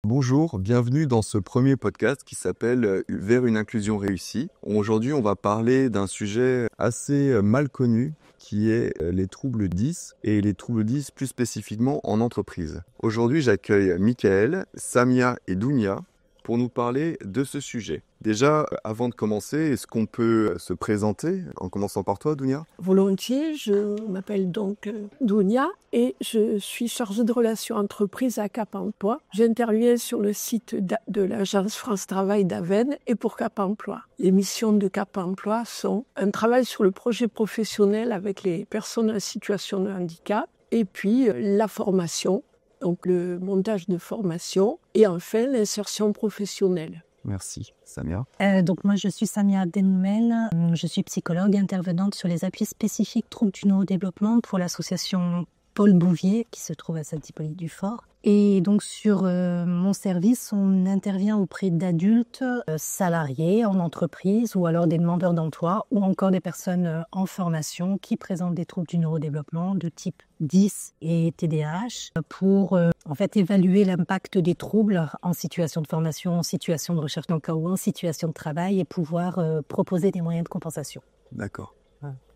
Bonjour, bienvenue dans ce premier podcast qui s'appelle Vers une inclusion réussie. Aujourd'hui, on va parler d'un sujet assez mal connu qui est les troubles 10 et les troubles 10 plus spécifiquement en entreprise. Aujourd'hui, j'accueille Michael, Samia et Dounia pour nous parler de ce sujet. Déjà, avant de commencer, est-ce qu'on peut se présenter en commençant par toi, Dounia ? Volontiers, je m'appelle donc Dounia et je suis chargée de relations entreprises à Cap Emploi. J'interviens sur le site de l'agence France Travail d'Avesnes et pour Cap Emploi. Les missions de Cap Emploi sont un travail sur le projet professionnel avec les personnes en situation de handicap et puis la formation, donc le montage de formation et enfin l'insertion professionnelle. Merci. Samia ? Donc moi, je suis Samia Denoumen. Je suis psychologue intervenante sur les appuis spécifiques troubles du neurodéveloppement pour l'association Paul Bouvier qui se trouve à Saint-Hippolyte-du-Fort. Et donc sur mon service, on intervient auprès d'adultes salariés en entreprise ou alors des demandeurs d'emploi ou encore des personnes en formation qui présentent des troubles du neurodéveloppement de type 10 et TDAH pour en fait évaluer l'impact des troubles en situation de formation, en situation de recherche d'emploi ou en situation de travail et pouvoir proposer des moyens de compensation. D'accord.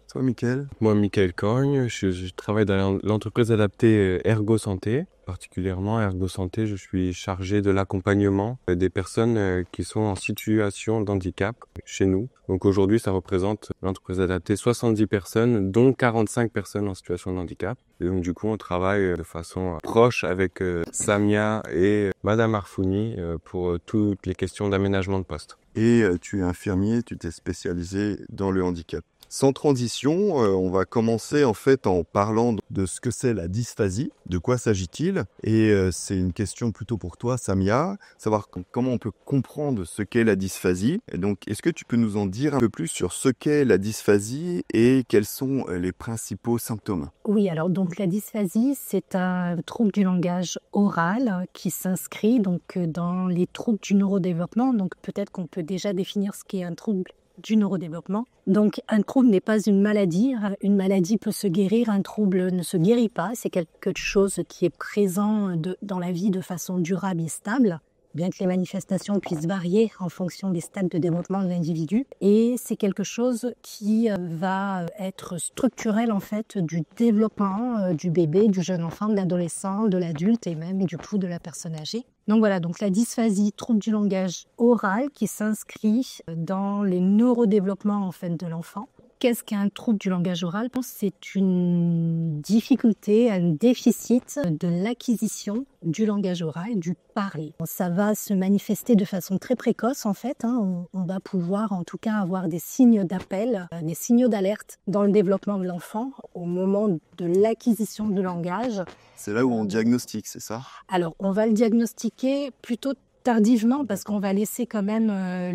Toi, Michael ? Moi, Michael Corgne, je travaille dans l'entreprise adaptée Ergo Santé. Particulièrement Ergo Santé, je suis chargé de l'accompagnement des personnes qui sont en situation d'handicap chez nous. Donc aujourd'hui, ça représente l'entreprise adaptée 70 personnes, dont 45 personnes en situation de handicap. Et donc du coup, on travaille de façon proche avec Samia et Madame Arfouni pour toutes les questions d'aménagement de poste. Et tu es infirmier, tu t'es spécialisé dans le handicap. Sans transition, on va commencer en fait en parlant de ce que c'est la dysphasie, de quoi s'agit-il ? Et c'est une question plutôt pour toi, Samia, savoir comment on peut comprendre ce qu'est la dysphasie. Et donc, est-ce que tu peux nous en dire un peu plus sur ce qu'est la dysphasie et quels sont les principaux symptômes ? Oui, alors donc la dysphasie, c'est un trouble du langage oral qui s'inscrit donc dans les troubles du neurodéveloppement. Donc peut-être qu'on peut déjà définir ce qu'est un trouble du neurodéveloppement. Donc un trouble n'est pas une maladie. Une maladie peut se guérir, un trouble ne se guérit pas. C'est quelque chose qui est présent dans la vie de façon durable et stable, bien que les manifestations puissent varier en fonction des stades de développement de l'individu. Et c'est quelque chose qui va être structurel en fait du développement du bébé, du jeune enfant, de l'adolescent, de l'adulte et même du coup de la personne âgée. Donc voilà, donc la dysphasie, trouble du langage oral qui s'inscrit dans les neurodéveloppements en fait de l'enfant. Qu'est-ce qu'un trouble du langage oral ? C'est une difficulté, un déficit de l'acquisition du langage oral, du parler. Ça va se manifester de façon très précoce en fait. On va pouvoir en tout cas avoir des signes d'appel, des signaux d'alerte dans le développement de l'enfant au moment de l'acquisition du langage. C'est là où on diagnostique, c'est ça ? Alors, on va le diagnostiquer plutôt tardivement parce qu'on va laisser quand même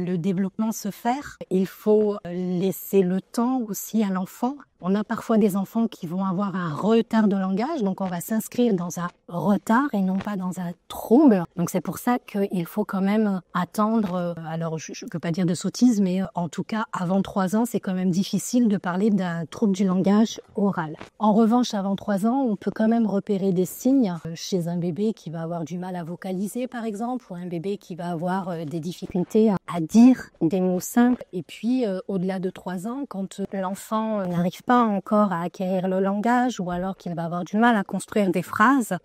le développement se faire. Il faut laisser le temps aussi à l'enfant. On a parfois des enfants qui vont avoir un retard de langage, donc on va s'inscrire dans un retard et non pas dans un trouble. Donc c'est pour ça qu'il faut quand même attendre, alors je ne peux pas dire de sottise, mais en tout cas avant 3 ans, c'est quand même difficile de parler d'un trouble du langage oral. En revanche, avant 3 ans, on peut quand même repérer des signes chez un bébé qui va avoir du mal à vocaliser par exemple, ou un bébé qui va avoir des difficultés à dire des mots simples. Et puis au-delà de 3 ans, quand l'enfant n'arrive pas encore à acquérir le langage ou alors qu'il va avoir du mal à construire des phrases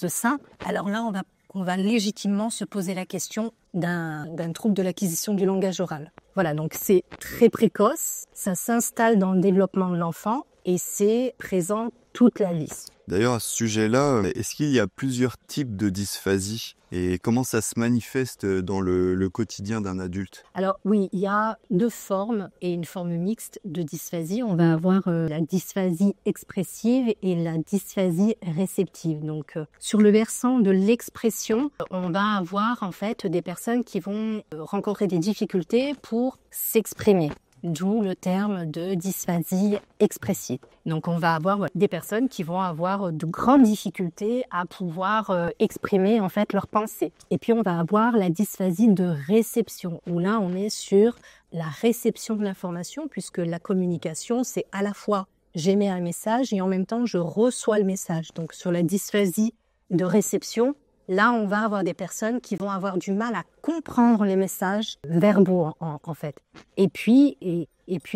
simples, alors là on va légitimement se poser la question d'un trouble de l'acquisition du langage oral. Voilà, donc c'est très précoce, ça s'installe dans le développement de l'enfant et c'est présent toute la vie. D'ailleurs, à ce sujet-là, est-ce qu'il y a plusieurs types de dysphasie et comment ça se manifeste dans le quotidien d'un adulte ? Alors oui, il y a 2 formes et une forme mixte de dysphasie. On va avoir la dysphasie expressive et la dysphasie réceptive. Donc sur le versant de l'expression, on va avoir en fait des personnes qui vont rencontrer des difficultés pour s'exprimer. D'où le terme de dysphasie expressive. Donc on va avoir des personnes qui vont avoir de grandes difficultés à pouvoir exprimer en fait leurs pensées. Et puis on va avoir la dysphasie de réception, où là on est sur la réception de l'information, puisque la communication c'est à la fois j'émets un message et en même temps je reçois le message. Donc sur la dysphasie de réception, Là, on va avoir des personnes qui vont avoir du mal à comprendre les messages verbaux, en fait. Et puis,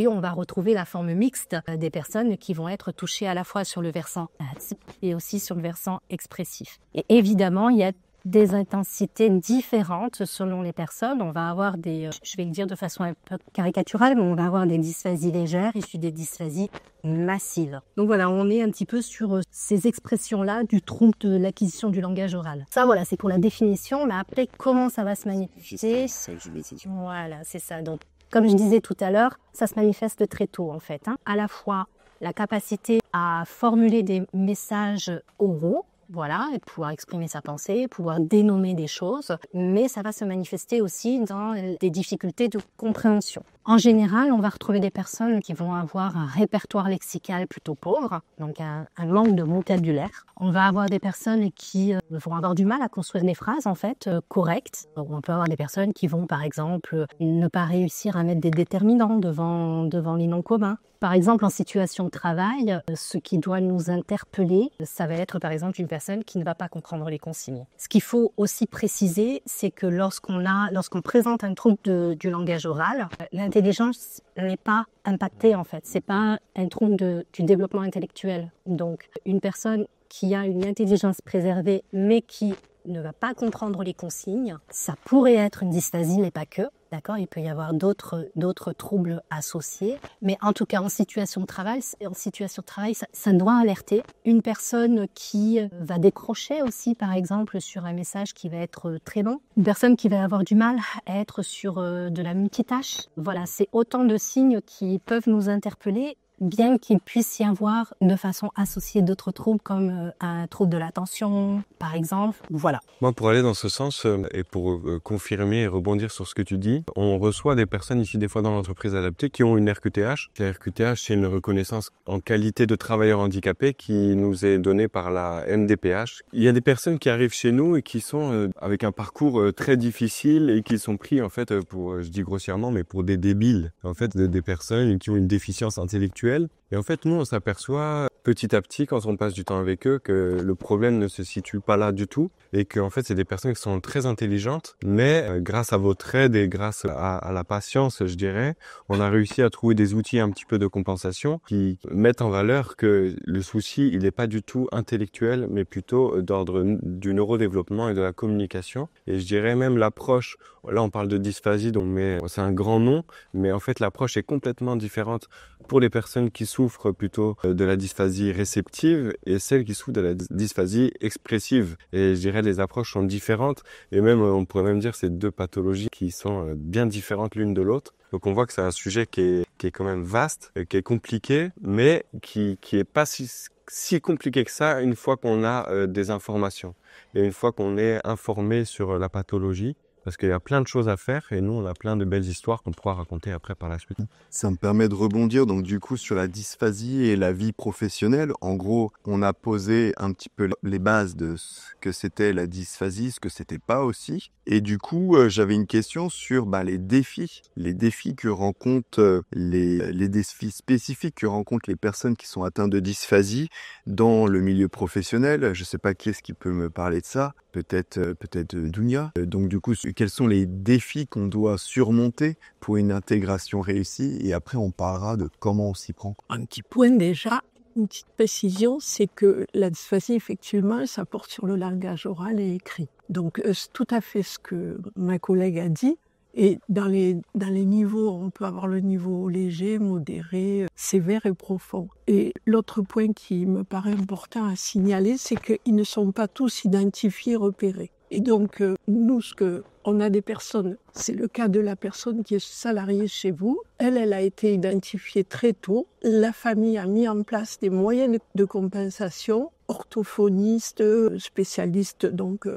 on va retrouver la forme mixte des personnes qui vont être touchées à la fois sur le versant et aussi sur le versant expressif. Et évidemment, il y a des intensités différentes selon les personnes. On va avoir je vais le dire de façon un peu caricaturale, mais on va avoir des dysphasies légères issues des dysphasies massive. Donc voilà, on est un petit peu sur ces expressions-là du trouble de l'acquisition du langage oral. Ça, voilà, c'est pour la définition, mais après, comment ça va se manifester? Voilà, c'est ça. Donc, comme je disais tout à l'heure, ça se manifeste très tôt, en fait. À la fois, la capacité à formuler des messages oraux, voilà, et pouvoir exprimer sa pensée, pouvoir dénommer des choses, mais ça va se manifester aussi dans des difficultés de compréhension. En général, on va retrouver des personnes qui vont avoir un répertoire lexical plutôt pauvre, donc un manque de vocabulaire. On va avoir des personnes qui vont avoir du mal à construire des phrases en fait correctes. Donc, on peut avoir des personnes qui vont par exemple ne pas réussir à mettre des déterminants devant les noms communs. Par exemple, en situation de travail, ce qui doit nous interpeller, ça va être par exemple une personne qui ne va pas comprendre les consignes. Ce qu'il faut aussi préciser, c'est que lorsqu'on présente un trouble du langage oral, l'intelligence n'est pas impactée en fait. C'est pas un trouble du développement intellectuel. Donc, une personne qui a une intelligence préservée, mais qui ne va pas comprendre les consignes, ça pourrait être une dysphasie, mais pas que. D'accord, il peut y avoir d'autres troubles associés, mais en tout cas en situation de travail, ça doit alerter une personne qui va décrocher aussi, par exemple, sur un message qui va être très long, une personne qui va avoir du mal à être sur de la multitâche. Voilà, c'est autant de signes qui peuvent nous interpeller, bien qu'il puisse y avoir de façon associée d'autres troubles comme un trouble de l'attention, par exemple. Voilà. Moi, pour aller dans ce sens et pour confirmer et rebondir sur ce que tu dis, on reçoit des personnes ici des fois dans l'entreprise adaptée qui ont une RQTH. La RQTH, c'est une reconnaissance en qualité de travailleur handicapé qui nous est donnée par la MDPH. Il y a des personnes qui arrivent chez nous et qui sont avec un parcours très difficile et qui sont pris en fait pour, je dis grossièrement, mais pour des débiles. En fait, des personnes qui ont une déficience intellectuelle. Et en fait, nous, on s'aperçoit petit à petit, quand on passe du temps avec eux, que le problème ne se situe pas là du tout et qu'en fait, c'est des personnes qui sont très intelligentes, mais grâce à votre aide et grâce à la patience, je dirais, on a réussi à trouver des outils un petit peu de compensation qui mettent en valeur que le souci, il n'est pas du tout intellectuel, mais plutôt d'ordre du neurodéveloppement et de la communication. Et je dirais même l'approche, là, on parle de dysphasie, donc c'est un grand nom, mais en fait, l'approche est complètement différente pour les personnes qui souffrent plutôt de la dysphasie réceptive et celles qui souffrent de la dysphasie expressive. Et je dirais les approches sont différentes et même on pourrait même dire c'est deux pathologies qui sont bien différentes l'une de l'autre. Donc on voit que c'est un sujet qui est quand même vaste, qui est compliqué, mais qui est pas si compliqué que ça une fois qu'on a des informations et une fois qu'on est informé sur la pathologie. Parce qu'il y a plein de choses à faire et nous, on a plein de belles histoires qu'on pourra raconter après par la suite. Ça me permet de rebondir donc du coup sur la dysphasie et la vie professionnelle. En gros, on a posé un petit peu les bases de ce que c'était la dysphasie, ce que c'était pas aussi. Et du coup, j'avais une question sur les défis que rencontrent les défis spécifiques que rencontrent les personnes qui sont atteintes de dysphasie dans le milieu professionnel. Je sais pas qui est-ce qui peut me parler de ça. Peut-être Dounia. Donc du coup, quels sont les défis qu'on doit surmonter pour une intégration réussie? Et après, on parlera de comment on s'y prend. Un petit point déjà, une petite précision, c'est que la dysphasie, effectivement, ça porte sur le langage oral et écrit. Donc c'est tout à fait ce que ma collègue a dit. Et dans les niveaux, on peut avoir le niveau léger, modéré, sévère et profond. Et l'autre point qui me paraît important à signaler, c'est qu'ils ne sont pas tous identifiés, repérés. Et donc, nous, on a des personnes, c'est le cas de la personne qui est salariée chez vous. Elle a été identifiée très tôt. La famille a mis en place des moyens de compensation, orthophonistes, spécialistes, donc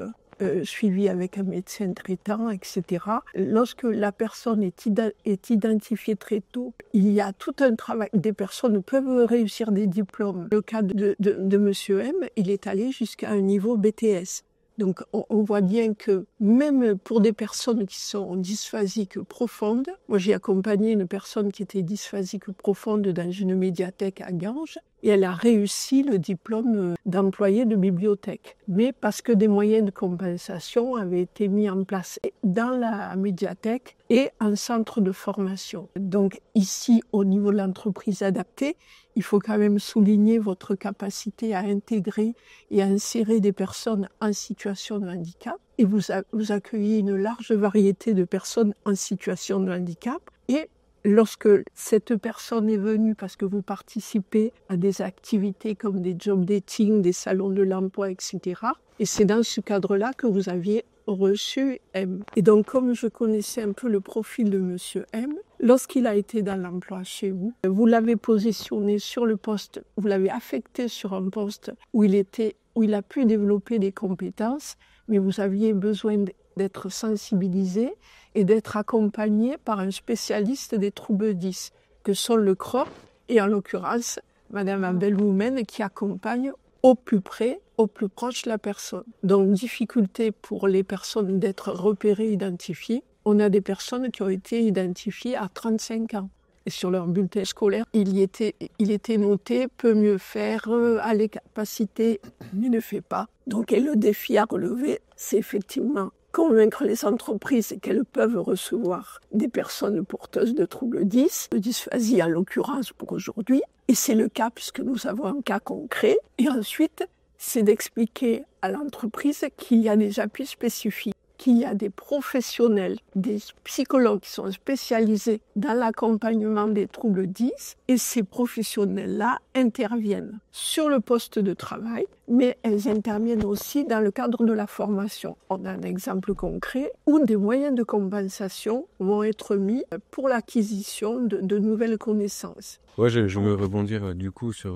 suivi avec un médecin traitant, etc. Lorsque la personne est identifiée très tôt, il y a tout un travail. Des personnes peuvent réussir des diplômes. Le cas de Monsieur M, il est allé jusqu'à un niveau BTS. Donc on voit bien que même pour des personnes qui sont dysphasiques profondes, moi j'ai accompagné une personne qui était dysphasique profonde dans une médiathèque à Ganges, et elle a réussi le diplôme d'employée de bibliothèque. Mais parce que des moyens de compensation avaient été mis en place dans la médiathèque et en centre de formation. Donc ici, au niveau de l'entreprise adaptée, il faut quand même souligner votre capacité à intégrer et à insérer des personnes en situation de handicap. Et vous accueillez une large variété de personnes en situation de handicap. Et lorsque cette personne est venue parce que vous participez à des activités comme des job dating, des salons de l'emploi, etc., et c'est dans ce cadre-là que vous aviez reçu M. Et donc, comme je connaissais un peu le profil de Monsieur M, lorsqu'il a été dans l'emploi chez vous, vous l'avez positionné sur le poste, vous l'avez affecté sur un poste où il a pu développer des compétences, mais vous aviez besoin d'être sensibilisé et d'être accompagné par un spécialiste des troubles 10, que sont le CROP, et en l'occurrence, Madame Abel-Moumen, qui accompagne au plus près, au plus proche de la personne. Donc, difficulté pour les personnes d'être repérées, identifiées. On a des personnes qui ont été identifiées à 35 ans. Et sur leur bulletin scolaire, il était noté « peut mieux faire, a les capacités, mais ne fait pas ». Donc, et le défi à relever, c'est effectivement convaincre les entreprises qu'elles peuvent recevoir des personnes porteuses de troubles 10, de dysphasie en l'occurrence pour aujourd'hui. Et c'est le cas puisque nous avons un cas concret. Et ensuite, c'est d'expliquer à l'entreprise qu'il y a des appuis spécifiques, qu'il y a des professionnels, des psychologues qui sont spécialisés dans l'accompagnement des troubles 10 et ces professionnels-là interviennent sur le poste de travail, mais elles interviennent aussi dans le cadre de la formation. On a un exemple concret où des moyens de compensation vont être mis pour l'acquisition de nouvelles connaissances. Ouais, je veux rebondir du coup sur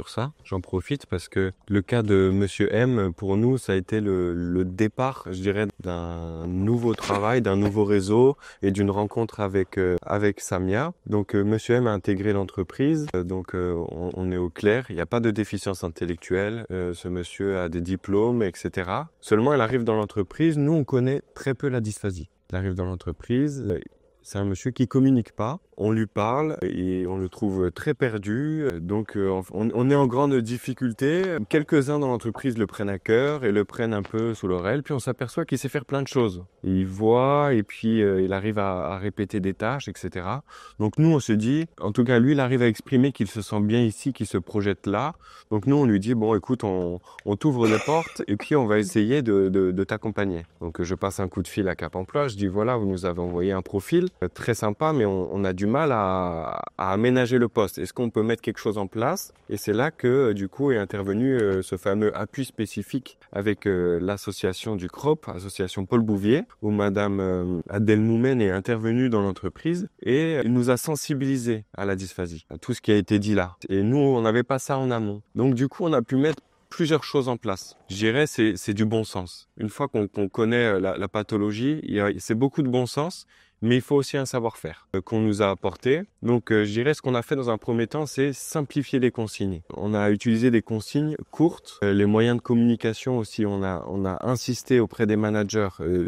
ça. J'en profite parce que le cas de Monsieur M, pour nous, ça a été le départ, je dirais, d'un nouveau travail, d'un nouveau réseau et d'une rencontre avec Samia. Donc, Monsieur M a intégré l'entreprise. Donc, on est au clair. Il n'y a pas de déficience intellectuelle. Ce monsieur a des diplômes, etc. Seulement, il arrive dans l'entreprise. Nous, on connaît très peu la dysphasie. Il arrive dans l'entreprise. C'est un monsieur qui communique pas. On lui parle et on le trouve très perdu. Donc, on est en grande difficulté. Quelques-uns dans l'entreprise le prennent à cœur et le prennent un peu sous l'oreille. Puis on s'aperçoit qu'il sait faire plein de choses. Il voit et puis il arrive à répéter des tâches, etc. Donc nous, on se dit, en tout cas lui, il arrive à exprimer qu'il se sent bien ici, qu'il se projette là. Donc nous, on lui dit, bon, écoute, on t'ouvre les portes et puis on va essayer de t'accompagner. Donc je passe un coup de fil à Cap Emploi. Je dis, voilà, vous nous avez envoyé un profil très sympa, mais on a du mal à aménager le poste. Est-ce qu'on peut mettre quelque chose en place? Et c'est là que du coup est intervenu ce fameux appui spécifique avec l'association du CROP, association Paul Bouvier, où Madame Adèle Moumen est intervenue dans l'entreprise et nous a sensibilisés à la dysphasie, à tout ce qui a été dit là. Et nous, on n'avait pas ça en amont. Donc du coup, on a pu mettre plusieurs choses en place. Je dirais c'est du bon sens. Une fois qu'on connaît la pathologie, c'est beaucoup de bon sens. Mais il faut aussi un savoir-faire qu'on nous a apporté. Donc, je dirais ce qu'on a fait dans un premier temps, c'est simplifier les consignes. On a utilisé des consignes courtes. Les moyens de communication aussi, on a insisté auprès des managers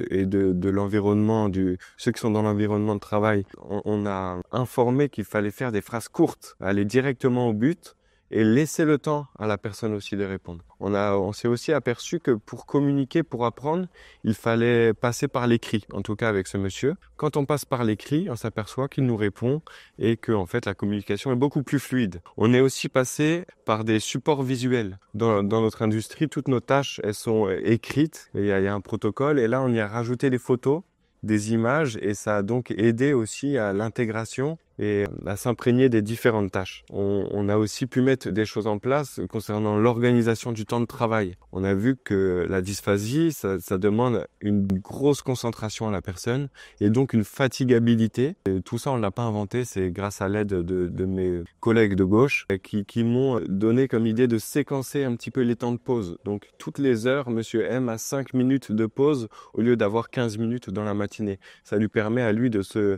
et de l'environnement, ceux qui sont dans l'environnement de travail. On a informé qu'il fallait faire des phrases courtes, aller directement au but et laisser le temps à la personne aussi de répondre. On s'est aussi aperçu que pour communiquer, pour apprendre, il fallait passer par l'écrit, en tout cas avec ce monsieur. Quand on passe par l'écrit, on s'aperçoit qu'il nous répond et que en fait la communication est beaucoup plus fluide. On est aussi passé par des supports visuels. Dans notre industrie, toutes nos tâches, elles sont écrites, il y a un protocole et là on y a rajouté des photos, des images et ça a donc aidé aussi à l'intégration et à s'imprégner des différentes tâches. On a aussi pu mettre des choses en place concernant l'organisation du temps de travail. On a vu que la dysphasie, ça demande une grosse concentration à la personne et donc une fatigabilité. Et tout ça, on ne l'a pas inventé, c'est grâce à l'aide de mes collègues de gauche qui m'ont donné comme idée de séquencer un petit peu les temps de pause. Donc toutes les heures, Monsieur M a 5 minutes de pause au lieu d'avoir 15 minutes dans la matinée. Ça lui permet à lui de se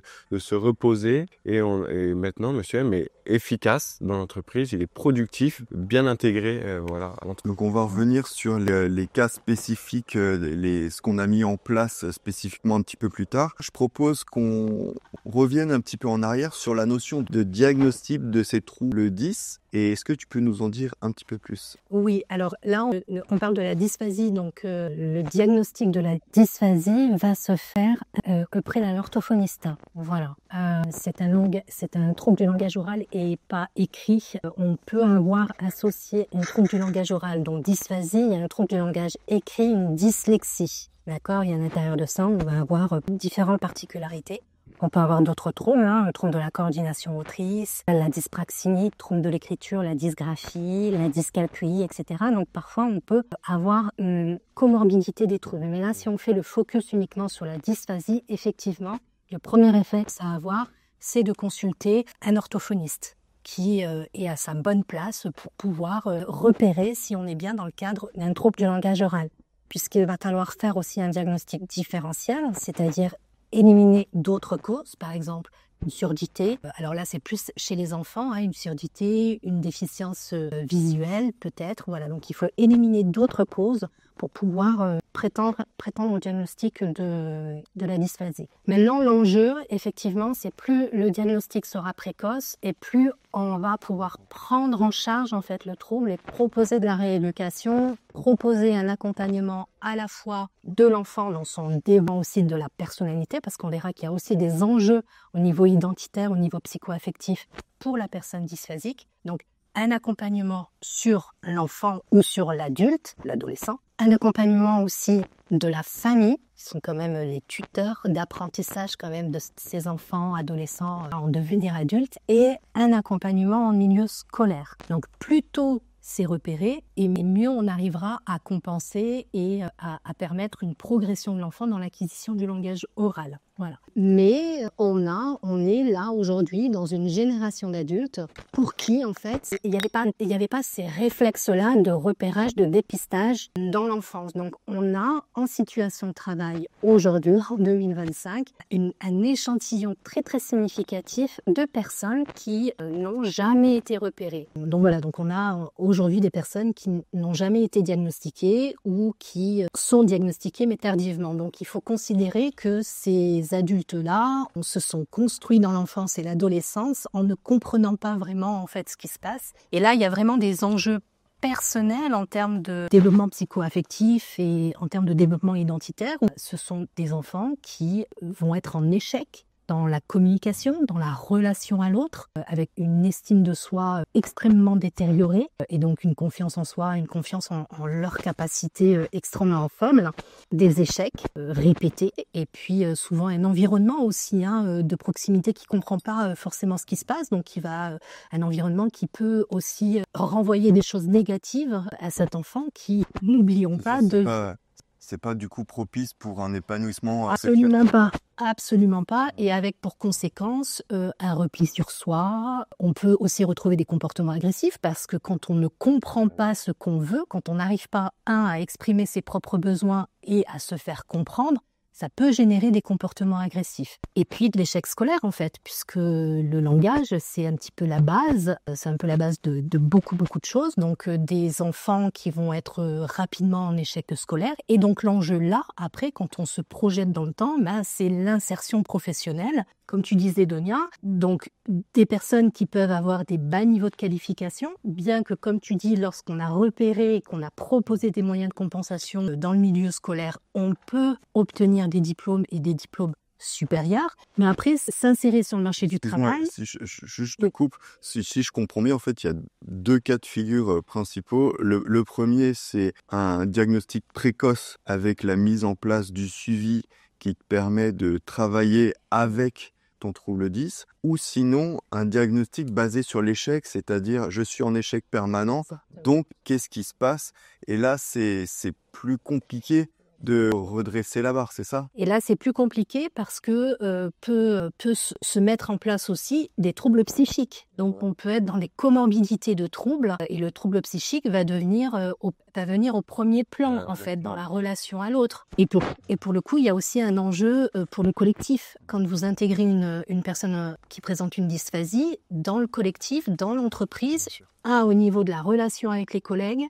reposer et maintenant, Monsieur M est efficace dans l'entreprise, il est productif, bien intégré, voilà. Donc on va revenir sur les cas spécifiques, ce qu'on a mis en place spécifiquement un petit peu plus tard. Je propose qu'on revienne un petit peu en arrière sur la notion de diagnostic de ces troubles 10 Et est-ce que tu peux nous en dire un petit peu plus? Oui, alors là, on parle de la dysphasie. Donc, le diagnostic de la dysphasie va se faire auprès d'un orthophoniste. Voilà. C'est un trouble du langage oral et pas écrit. On peut avoir associé un trouble du langage oral, donc dysphasie, il y a un trouble du langage écrit, une dyslexie. D'accord, il y a à l'intérieur de ça, on va avoir différentes particularités. On peut avoir d'autres troubles, le trouble de la coordination motrice, la dyspraxie, trouble de l'écriture, la dysgraphie, la dyscalculie, etc. Donc parfois on peut avoir une comorbidité des troubles. Mais là, si on fait le focus uniquement sur la dysphasie, effectivement, le premier réflexe à avoir, c'est de consulter un orthophoniste qui est à sa bonne place pour pouvoir repérer si on est bien dans le cadre d'un trouble du langage oral. Puisqu'il va falloir faire aussi un diagnostic différentiel, c'est-à-dire éliminer d'autres causes, par exemple une surdité. Alors là, c'est plus chez les enfants, une surdité, une déficience visuelle peut-être. Voilà, donc il faut éliminer d'autres causes pour pouvoir prétendre au diagnostic de la dysphasie. Maintenant, l'enjeu, effectivement, c'est plus le diagnostic sera précoce et plus on va pouvoir prendre en charge en fait le trouble et proposer de la rééducation, proposer un accompagnement à la fois de l'enfant dans son développement aussi de la personnalité, parce qu'on verra qu'il y a aussi des enjeux au niveau identitaire, au niveau psycho-affectif pour la personne dysphasique. Donc, un accompagnement sur l'enfant ou sur l'adulte, l'adolescent, un accompagnement aussi de la famille, qui sont quand même les tuteurs d'apprentissage quand même de ces enfants, adolescents en devenir adultes, et un accompagnement en milieu scolaire. Donc plus tôt c'est repéré, et mieux on arrivera à compenser et à permettre une progression de l'enfant dans l'acquisition du langage oral. Voilà. Mais on est là aujourd'hui dans une génération d'adultes pour qui en fait il n'y avait pas ces réflexes-là de repérage, de dépistage dans l'enfance. Donc on a en situation de travail aujourd'hui, en 2025, un échantillon très très significatif de personnes qui n'ont jamais été repérées. Donc voilà, donc on a aujourd'hui des personnes qui n'ont jamais été diagnostiquées ou qui sont diagnostiquées mais tardivement. Donc il faut considérer que ces adultes-là se sont construits dans l'enfance et l'adolescence en ne comprenant pas vraiment en fait ce qui se passe. Et là, il y a vraiment des enjeux personnels en termes de développement psycho-affectif et en termes de développement identitaire. Ce sont des enfants qui vont être en échec dans la communication, dans la relation à l'autre, avec une estime de soi extrêmement détériorée et donc une confiance en soi, une confiance en leur capacité extrêmement faible, des échecs répétés et puis souvent un environnement aussi de proximité qui comprend pas forcément ce qui se passe, donc un environnement qui peut aussi renvoyer des choses négatives à cet enfant qui, n'oublions pas, C'est pas du coup propice pour un épanouissement absolument sexuel. pas, absolument pas, et avec pour conséquence un repli sur soi. On peut aussi retrouver des comportements agressifs parce que quand on ne comprend pas ce qu'on veut, quand on n'arrive pas à exprimer ses propres besoins et à se faire comprendre, ça peut générer des comportements agressifs. Et puis de l'échec scolaire en fait, puisque le langage, c'est un petit peu la base, c'est un peu la base de beaucoup de choses. Donc des enfants qui vont être rapidement en échec scolaire. Et donc l'enjeu là, après, quand on se projette dans le temps, c'est l'insertion professionnelle. Comme tu disais, Donia, donc des personnes qui peuvent avoir des bas niveaux de qualification, bien que, comme tu dis, lorsqu'on a repéré et qu'on a proposé des moyens de compensation dans le milieu scolaire, on peut obtenir des diplômes et des diplômes supérieurs, mais après, s'insérer sur le marché du travail... Si je te coupe, si je comprends bien, en fait, il y a deux cas de figure principaux. Le premier, c'est un diagnostic précoce avec la mise en place du suivi qui te permet de travailler avec ton trouble 10, ou sinon un diagnostic basé sur l'échec, c'est-à-dire je suis en échec permanent, donc qu'est-ce qui se passe? Et là, c'est plus compliqué de redresser la barre, c'est ça? Et là, c'est plus compliqué parce que peut se mettre en place aussi des troubles psychiques. Donc, on peut être dans des comorbidités de troubles et le trouble psychique va venir au premier plan, en fait, dans la relation à l'autre. Et pour le coup, il y a aussi un enjeu pour le collectif. Quand vous intégrez une personne qui présente une dysphasie, dans le collectif, dans l'entreprise, au niveau de la relation avec les collègues,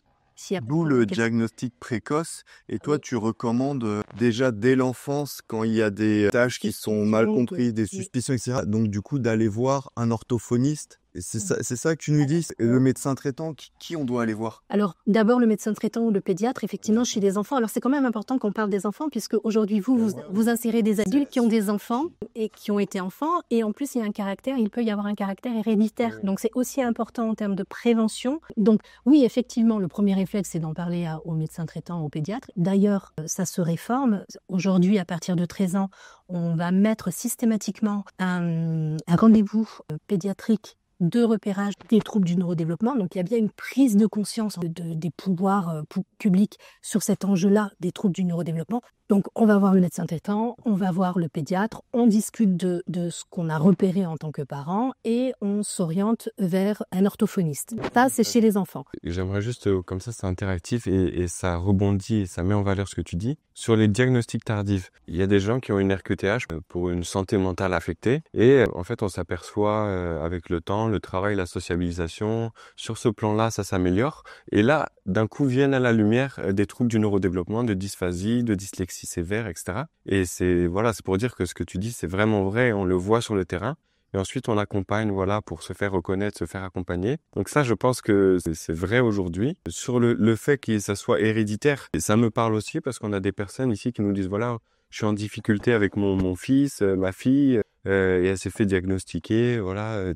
d'où le diagnostic précoce. Et toi, tu recommandes déjà dès l'enfance, quand il y a des tâches qui sont mal comprises, des suspicions, etc. Donc du coup, d'aller voir un orthophoniste Et c'est ça que tu nous dis, le médecin traitant, qui on doit aller voir? Alors, d'abord, le médecin traitant ou le pédiatre, effectivement, chez les enfants. Alors, c'est quand même important qu'on parle des enfants, puisque aujourd'hui, vous insérez des adultes qui ont des enfants et qui ont été enfants. Et en plus, il peut y avoir un caractère héréditaire. Donc, c'est aussi important en termes de prévention. Donc, oui, effectivement, le premier réflexe, c'est d'en parler au médecin traitant, au pédiatre. D'ailleurs, ça se réforme. Aujourd'hui, à partir de 13 ans, on va mettre systématiquement un rendez-vous pédiatrique de repérage des troubles du neurodéveloppement. Donc, il y a bien une prise de conscience des pouvoirs publics sur cet enjeu-là des troubles du neurodéveloppement. Donc, on va voir le médecin traitant, on va voir le pédiatre, on discute de ce qu'on a repéré en tant que parent et on s'oriente vers un orthophoniste. Ça, c'est chez les enfants. J'aimerais juste, comme ça, c'est interactif et ça rebondit et ça met en valeur ce que tu dis. Sur les diagnostics tardifs, il y a des gens qui ont une RQTH pour une santé mentale affectée et en fait, on s'aperçoit avec le temps, le travail, la sociabilisation, sur ce plan-là, ça s'améliore. Et là, d'un coup, viennent à la lumière des troubles du neurodéveloppement, de dysphasie, de dyslexie sévère, etc. Et c'est pour dire que ce que tu dis, c'est vraiment vrai, on le voit sur le terrain. Et ensuite, on accompagne, pour se faire reconnaître, se faire accompagner. Donc ça, je pense que c'est vrai aujourd'hui. Sur le fait que ça soit héréditaire, et ça me parle aussi parce qu'on a des personnes ici qui nous disent, voilà, je suis en difficulté avec mon fils, ma fille, et elle s'est fait diagnostiquer,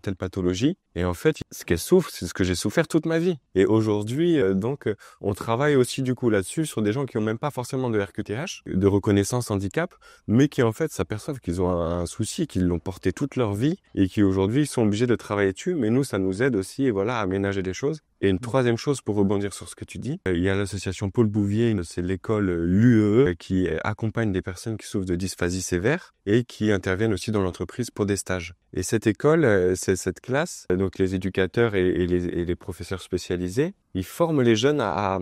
telle pathologie. Et en fait, ce qu'elle souffre, c'est ce que j'ai souffert toute ma vie. Et aujourd'hui, on travaille aussi du coup là-dessus sur des gens qui ont même pas forcément de RQTH, de reconnaissance handicap, mais qui en fait s'aperçoivent qu'ils ont un souci, qu'ils l'ont porté toute leur vie et qui aujourd'hui sont obligés de travailler dessus. Mais nous, ça nous aide aussi, à aménager des choses. Et une troisième chose pour rebondir sur ce que tu dis, il y a l'association Paul Bouvier, c'est l'école l'UEE qui accompagne des personnes qui souffrent de dysphasie sévère et qui interviennent aussi dans l'entreprise pour des stages. Et cette école, cette classe, donc les éducateurs et les professeurs spécialisés, ils forment les jeunes à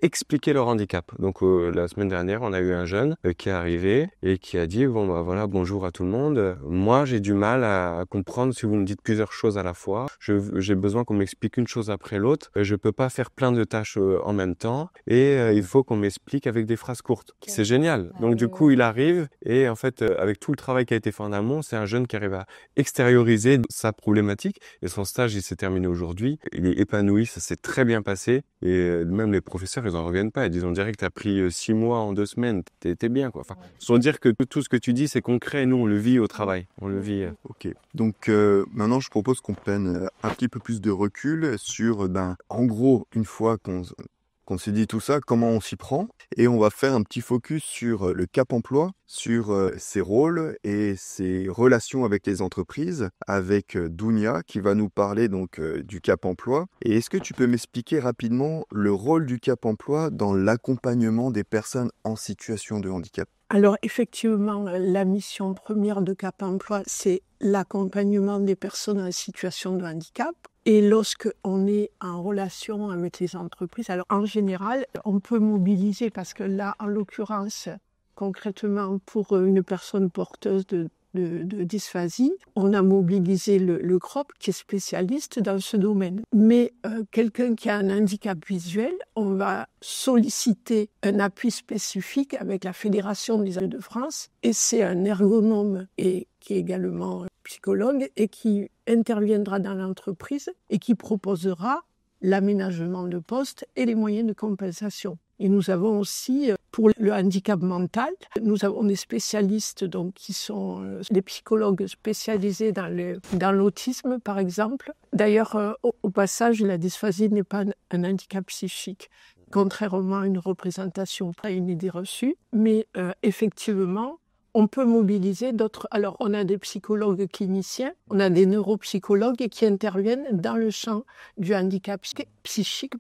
expliquer leur handicap. Donc la semaine dernière, on a eu un jeune qui est arrivé et qui a dit bonjour à tout le monde. Moi, j'ai du mal à comprendre si vous me dites plusieurs choses à la fois. J'ai besoin qu'on m'explique une chose après l'autre. Je peux pas faire plein de tâches en même temps et il faut qu'on m'explique avec des phrases courtes. C'est génial. Donc du coup, il arrive et en fait, avec tout le travail qui a été fait en amont, c'est un jeune qui arrive à extérioriser sa problématique et son stage, il s'est terminé aujourd'hui. Il est épanoui, ça s'est très bien passé et même les professeurs, ils en reviennent pas. Ils disent, on dirait que t'as pris 6 mois en 2 semaines. T'es bien, quoi. Enfin, sans dire que tout ce que tu dis, c'est concret. Et nous, on le vit au travail. On le vit. Ok. Donc maintenant, je propose qu'on prenne un petit peu plus de recul sur, en gros, une fois qu'on s'est dit tout ça, comment on s'y prend. Et on va faire un petit focus sur le Cap Emploi, sur ses rôles et ses relations avec les entreprises, avec Dounia qui va nous parler donc du Cap Emploi. Et est-ce que tu peux m'expliquer rapidement le rôle du Cap Emploi dans l'accompagnement des personnes en situation de handicap? Alors effectivement, la mission première de Cap Emploi, c'est l'accompagnement des personnes en situation de handicap. Et lorsque on est en relation avec les entreprises, alors en général, on peut mobiliser, parce que là, en l'occurrence, concrètement, pour une personne porteuse de dysphasie, on a mobilisé le CROP qui est spécialiste dans ce domaine. Mais quelqu'un qui a un handicap visuel, on va solliciter un appui spécifique avec la Fédération des yeux de France, et c'est un ergonome et qui est également psychologue et qui interviendra dans l'entreprise et qui proposera l'aménagement de poste et les moyens de compensation. Et nous avons aussi, pour le handicap mental, nous avons des spécialistes donc, qui sont des psychologues spécialisés dans l'autisme, par exemple. D'ailleurs, au passage, la dysphasie n'est pas un handicap psychique, contrairement à une représentation, pas une idée reçue. Mais effectivement, on peut mobiliser d'autres. Alors, on a des psychologues cliniciens, on a des neuropsychologues qui interviennent dans le champ du handicap psychique,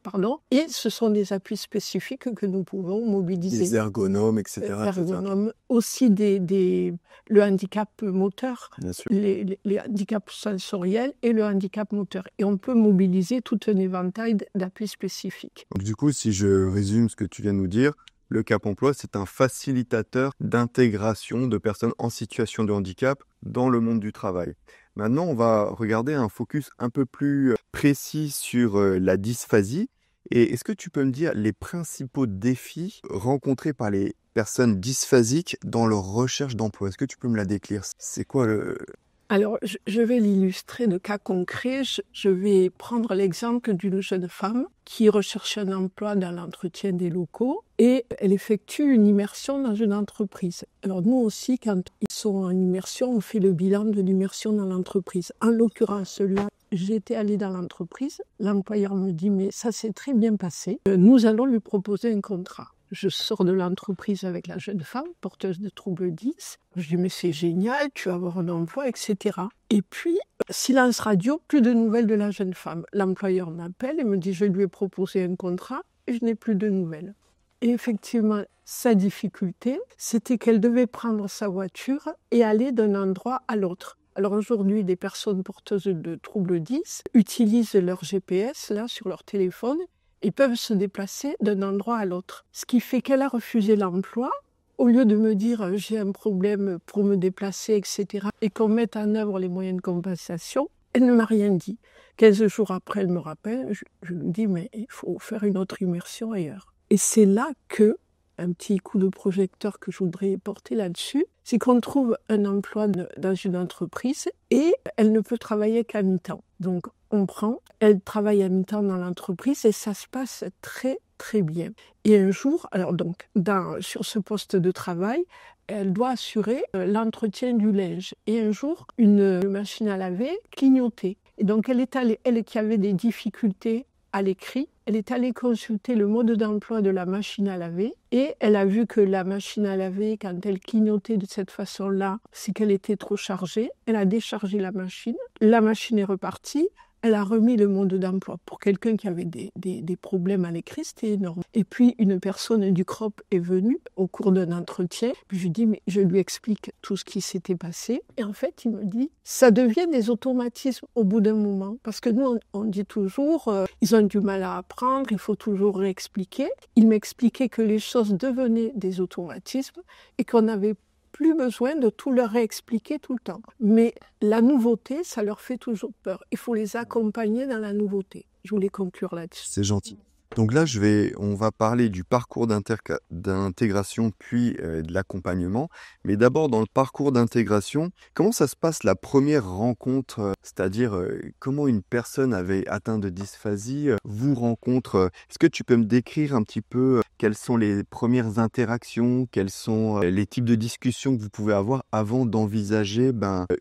et ce sont des appuis spécifiques que nous pouvons mobiliser. Des ergonomes, etc. Ergonomes, aussi le handicap moteur, Bien sûr. les handicaps sensoriels et le handicap moteur. Et on peut mobiliser tout un éventail d'appuis spécifiques. Donc, du coup, si je résume ce que tu viens de nous dire, le Cap Emploi, c'est un facilitateur d'intégration de personnes en situation de handicap dans le monde du travail. Maintenant, on va regarder un focus un peu plus précis sur la dysphasie. Et est-ce que tu peux me dire les principaux défis rencontrés par les personnes dysphasiques dans leur recherche d'emploi? Est-ce que tu peux me la décrire? C'est quoi Alors, je vais l'illustrer de cas concrets. Je vais prendre l'exemple d'une jeune femme qui recherche un emploi dans l'entretien des locaux et elle effectue une immersion dans une entreprise. Alors nous aussi, quand ils sont en immersion, on fait le bilan de l'immersion dans l'entreprise. En l'occurrence, celui-là, j'étais allée dans l'entreprise. L'employeur me dit « mais ça s'est très bien passé. Nous allons lui proposer un contrat ». Je sors de l'entreprise avec la jeune femme, porteuse de troubles 10. Je dis, mais c'est génial, tu vas avoir un emploi, etc. Et puis, silence radio, plus de nouvelles de la jeune femme. L'employeur m'appelle et me dit, je lui ai proposé un contrat et je n'ai plus de nouvelles. Et effectivement, sa difficulté, c'était qu'elle devait prendre sa voiture et aller d'un endroit à l'autre. Alors aujourd'hui, des personnes porteuses de troubles 10 utilisent leur GPS là, sur leur téléphone. Ils peuvent se déplacer d'un endroit à l'autre. Ce qui fait qu'elle a refusé l'emploi, au lieu de me dire « j'ai un problème pour me déplacer, etc. » et qu'on mette en œuvre les moyens de compensation, elle ne m'a rien dit. 15 jours après, elle me rappelle, je lui dis « mais il faut faire une autre immersion ailleurs ». Et c'est là que, un petit coup de projecteur que je voudrais porter là-dessus, c'est qu'on trouve un emploi dans une entreprise et elle ne peut travailler qu'à mi-temps. Donc, on prend, elle travaille à mi-temps dans l'entreprise et ça se passe très, très bien. Et un jour, alors donc, sur ce poste de travail, elle doit assurer l'entretien du linge. Et un jour, une machine à laver clignotait. Et donc, elle qui avait des difficultés à l'écrit, elle est allée consulter le mode d'emploi de la machine à laver et elle a vu que la machine à laver, quand elle clignotait de cette façon-là, c'est qu'elle était trop chargée. Elle a déchargé la machine est repartie. Elle a remis le mode d'emploi. Pour quelqu'un qui avait des problèmes à l'écrit, c'était énorme. Et puis, une personne du CROP est venue au cours d'un entretien. Puis je lui explique tout ce qui s'était passé. Et en fait, il me dit, ça devient des automatismes au bout d'un moment. Parce que nous, on dit toujours, ils ont du mal à apprendre, il faut toujours réexpliquer. Il m'expliquait que les choses devenaient des automatismes et qu'on avait plus besoin de tout leur réexpliquer tout le temps. Mais la nouveauté, ça leur fait toujours peur. Il faut les accompagner dans la nouveauté. Je voulais conclure là-dessus. C'est gentil. Donc là, on va parler du parcours d'intégration puis de l'accompagnement. Mais d'abord, dans le parcours d'intégration, comment ça se passe la première rencontre? C'est-à-dire, comment une personne atteinte de dysphasie vous rencontre? Est-ce que tu peux me décrire un petit peu quelles sont les premières interactions, quels sont les types de discussions que vous pouvez avoir avant d'envisager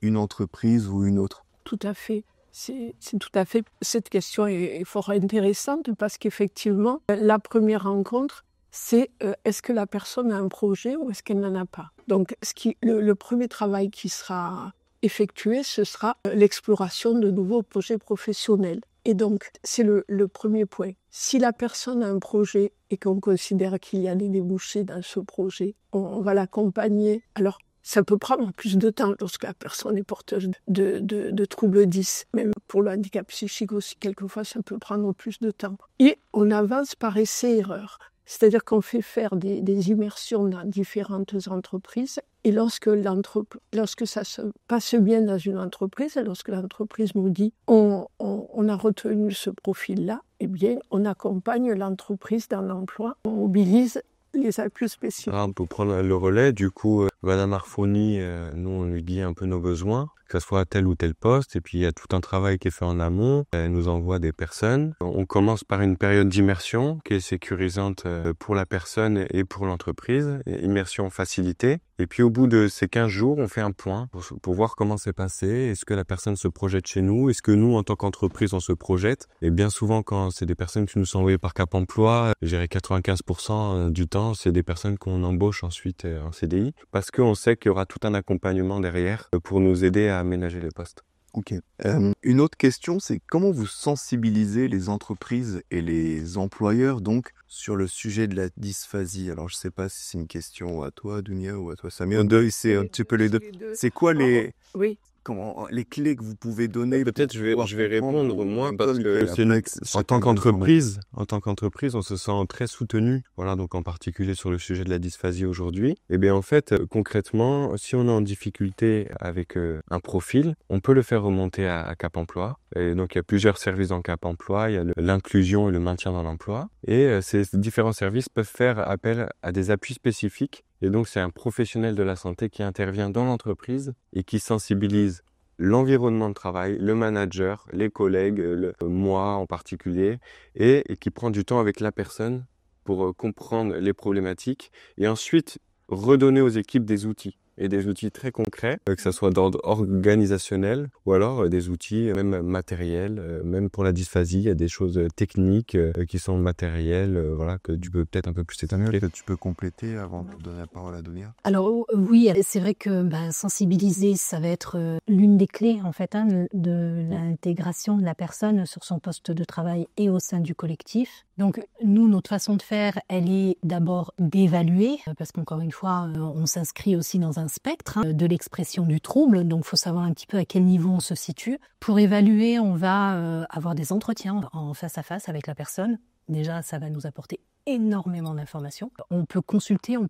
une entreprise ou une autre? Tout à fait. C'est tout à fait. Cette question est fort intéressante parce qu'effectivement, la première rencontre, c'est est-ce que la personne a un projet ou est-ce qu'elle n'en a pas? Donc, le premier travail qui sera effectué, ce sera l'exploration de nouveaux projets professionnels. Et donc, c'est le premier point. Si la personne a un projet et qu'on considère qu'il y a des débouchés dans ce projet, on va l'accompagner. Alors, ça peut prendre plus de temps lorsque la personne est porteuse de troubles 10. Même pour le handicap psychique aussi, quelquefois, ça peut prendre plus de temps. Et on avance par essai-erreur. C'est-à-dire qu'on fait faire des immersions dans différentes entreprises. Et lorsque ça se passe bien dans une entreprise, et lorsque l'entreprise nous dit on a retenu ce profil-là, eh bien, on accompagne l'entreprise dans l'emploi. On mobilise les appuis spéciaux. On peut prendre le relais. Du coup, Madame Arfoni, nous, on lui dit un peu nos besoins, que ce soit à tel ou tel poste. Et puis, il y a tout un travail qui est fait en amont. Elle nous envoie des personnes. On commence par une période d'immersion qui est sécurisante pour la personne et pour l'entreprise. Immersion facilitée. Et puis, au bout de ces 15 jours, on fait un point pour voir comment c'est passé. Est-ce que la personne se projette chez nous? Est-ce que nous, en tant qu'entreprise, on se projette? Et bien souvent, quand c'est des personnes qui nous sont envoyées par Cap Emploi, je dirais 95% du temps, c'est des personnes qu'on embauche ensuite en CDI. Parce qu'on sait qu'il y aura tout un accompagnement derrière pour nous aider à aménager les postes. Ok. Une autre question, c'est comment vous sensibilisez les entreprises et les employeurs donc sur le sujet de la dysphasie? Alors je sais pas si c'est une question à toi, Dounia, ou à toi, Samir. C'est un petit peu les deux. C'est quoi les clés que vous pouvez donner? Peut-être je vais répondre moi parce que en tant qu'entreprise, on se sent très soutenu. Voilà, donc en particulier sur le sujet de la dysphasie aujourd'hui. Et bien en fait, concrètement, si on est en difficulté avec un profil, on peut le faire remonter à Cap Emploi. Et donc il y a plusieurs services dans Cap Emploi, il y a l'inclusion et le maintien dans l'emploi. Et ces différents services peuvent faire appel à des appuis spécifiques. Et donc, c'est un professionnel de la santé qui intervient dans l'entreprise et qui sensibilise l'environnement de travail, le manager, les collègues, moi en particulier, et qui prend du temps avec la personne pour comprendre les problématiques et ensuite redonner aux équipes des outils. Et des outils très concrets, que ce soit d'ordre organisationnel ou alors des outils même matériels, même pour la dysphasie, il y a des choses techniques qui sont matérielles, voilà, que tu peux peut-être un peu plus étaler. Est-ce que tu peux compléter avant de donner la parole à Dunia? Alors oui, c'est vrai que sensibiliser, ça va être l'une des clés en fait de l'intégration de la personne sur son poste de travail et au sein du collectif. Donc nous, notre façon de faire, elle est d'abord d'évaluer, parce qu'encore une fois, on s'inscrit aussi dans un spectre de l'expression du trouble, donc il faut savoir un petit peu à quel niveau on se situe. Pour évaluer, on va avoir des entretiens en face à face avec la personne. Déjà, ça va nous apporter énormément d'informations. On peut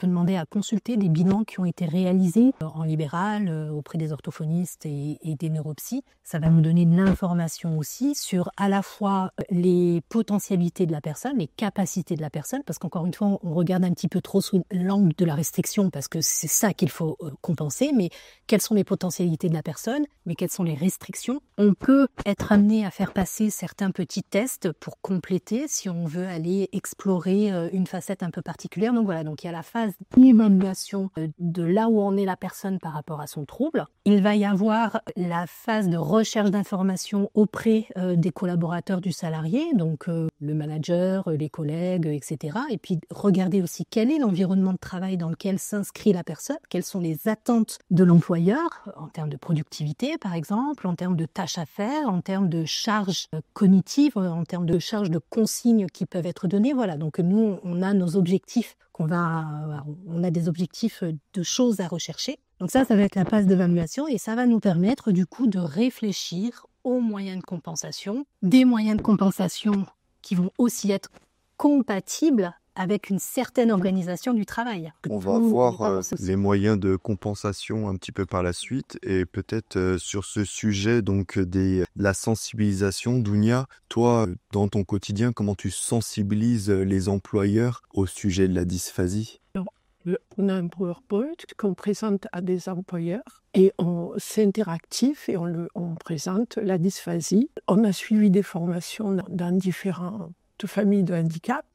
demander à consulter des bilans qui ont été réalisés en libéral auprès des orthophonistes et des neuropsys. Ça va nous donner de l'information aussi sur à la fois les potentialités de la personne, les capacités de la personne, parce qu'encore une fois, on regarde un petit peu trop sous l'angle de la restriction, parce que c'est ça qu'il faut compenser, mais quelles sont les potentialités de la personne, mais quelles sont les restrictions. On peut être amené à faire passer certains petits tests pour compléter si on veut aller explorer une facette un peu particulière. Donc voilà, donc il y a la phase d'évaluation de là où en est la personne par rapport à son trouble. Il va y avoir la phase de recherche d'informations auprès des collaborateurs du salarié, donc le manager, les collègues, etc. Et puis regarder aussi quel est l'environnement de travail dans lequel s'inscrit la personne, quelles sont les attentes de l'employeur en termes de productivité par exemple, en termes de tâches à faire, en termes de charges cognitives, en termes de charges de consignes qui peuvent être données. Voilà, donc nous, on a nos objectifs on a des objectifs de choses à rechercher. Donc ça va être la phase d'évaluation et ça va nous permettre du coup de réfléchir aux moyens de compensation, des moyens de compensation qui vont aussi être compatibles avec une certaine organisation du travail. On va voir les moyens de compensation un petit peu par la suite et peut-être sur ce sujet donc de la sensibilisation. Dunia, toi, dans ton quotidien, comment tu sensibilises les employeurs au sujet de la dysphasie? On a un PowerPoint qu'on présente à des employeurs et c'est interactif et on présente la dysphasie. On a suivi des formations dans différentes familles de handicap,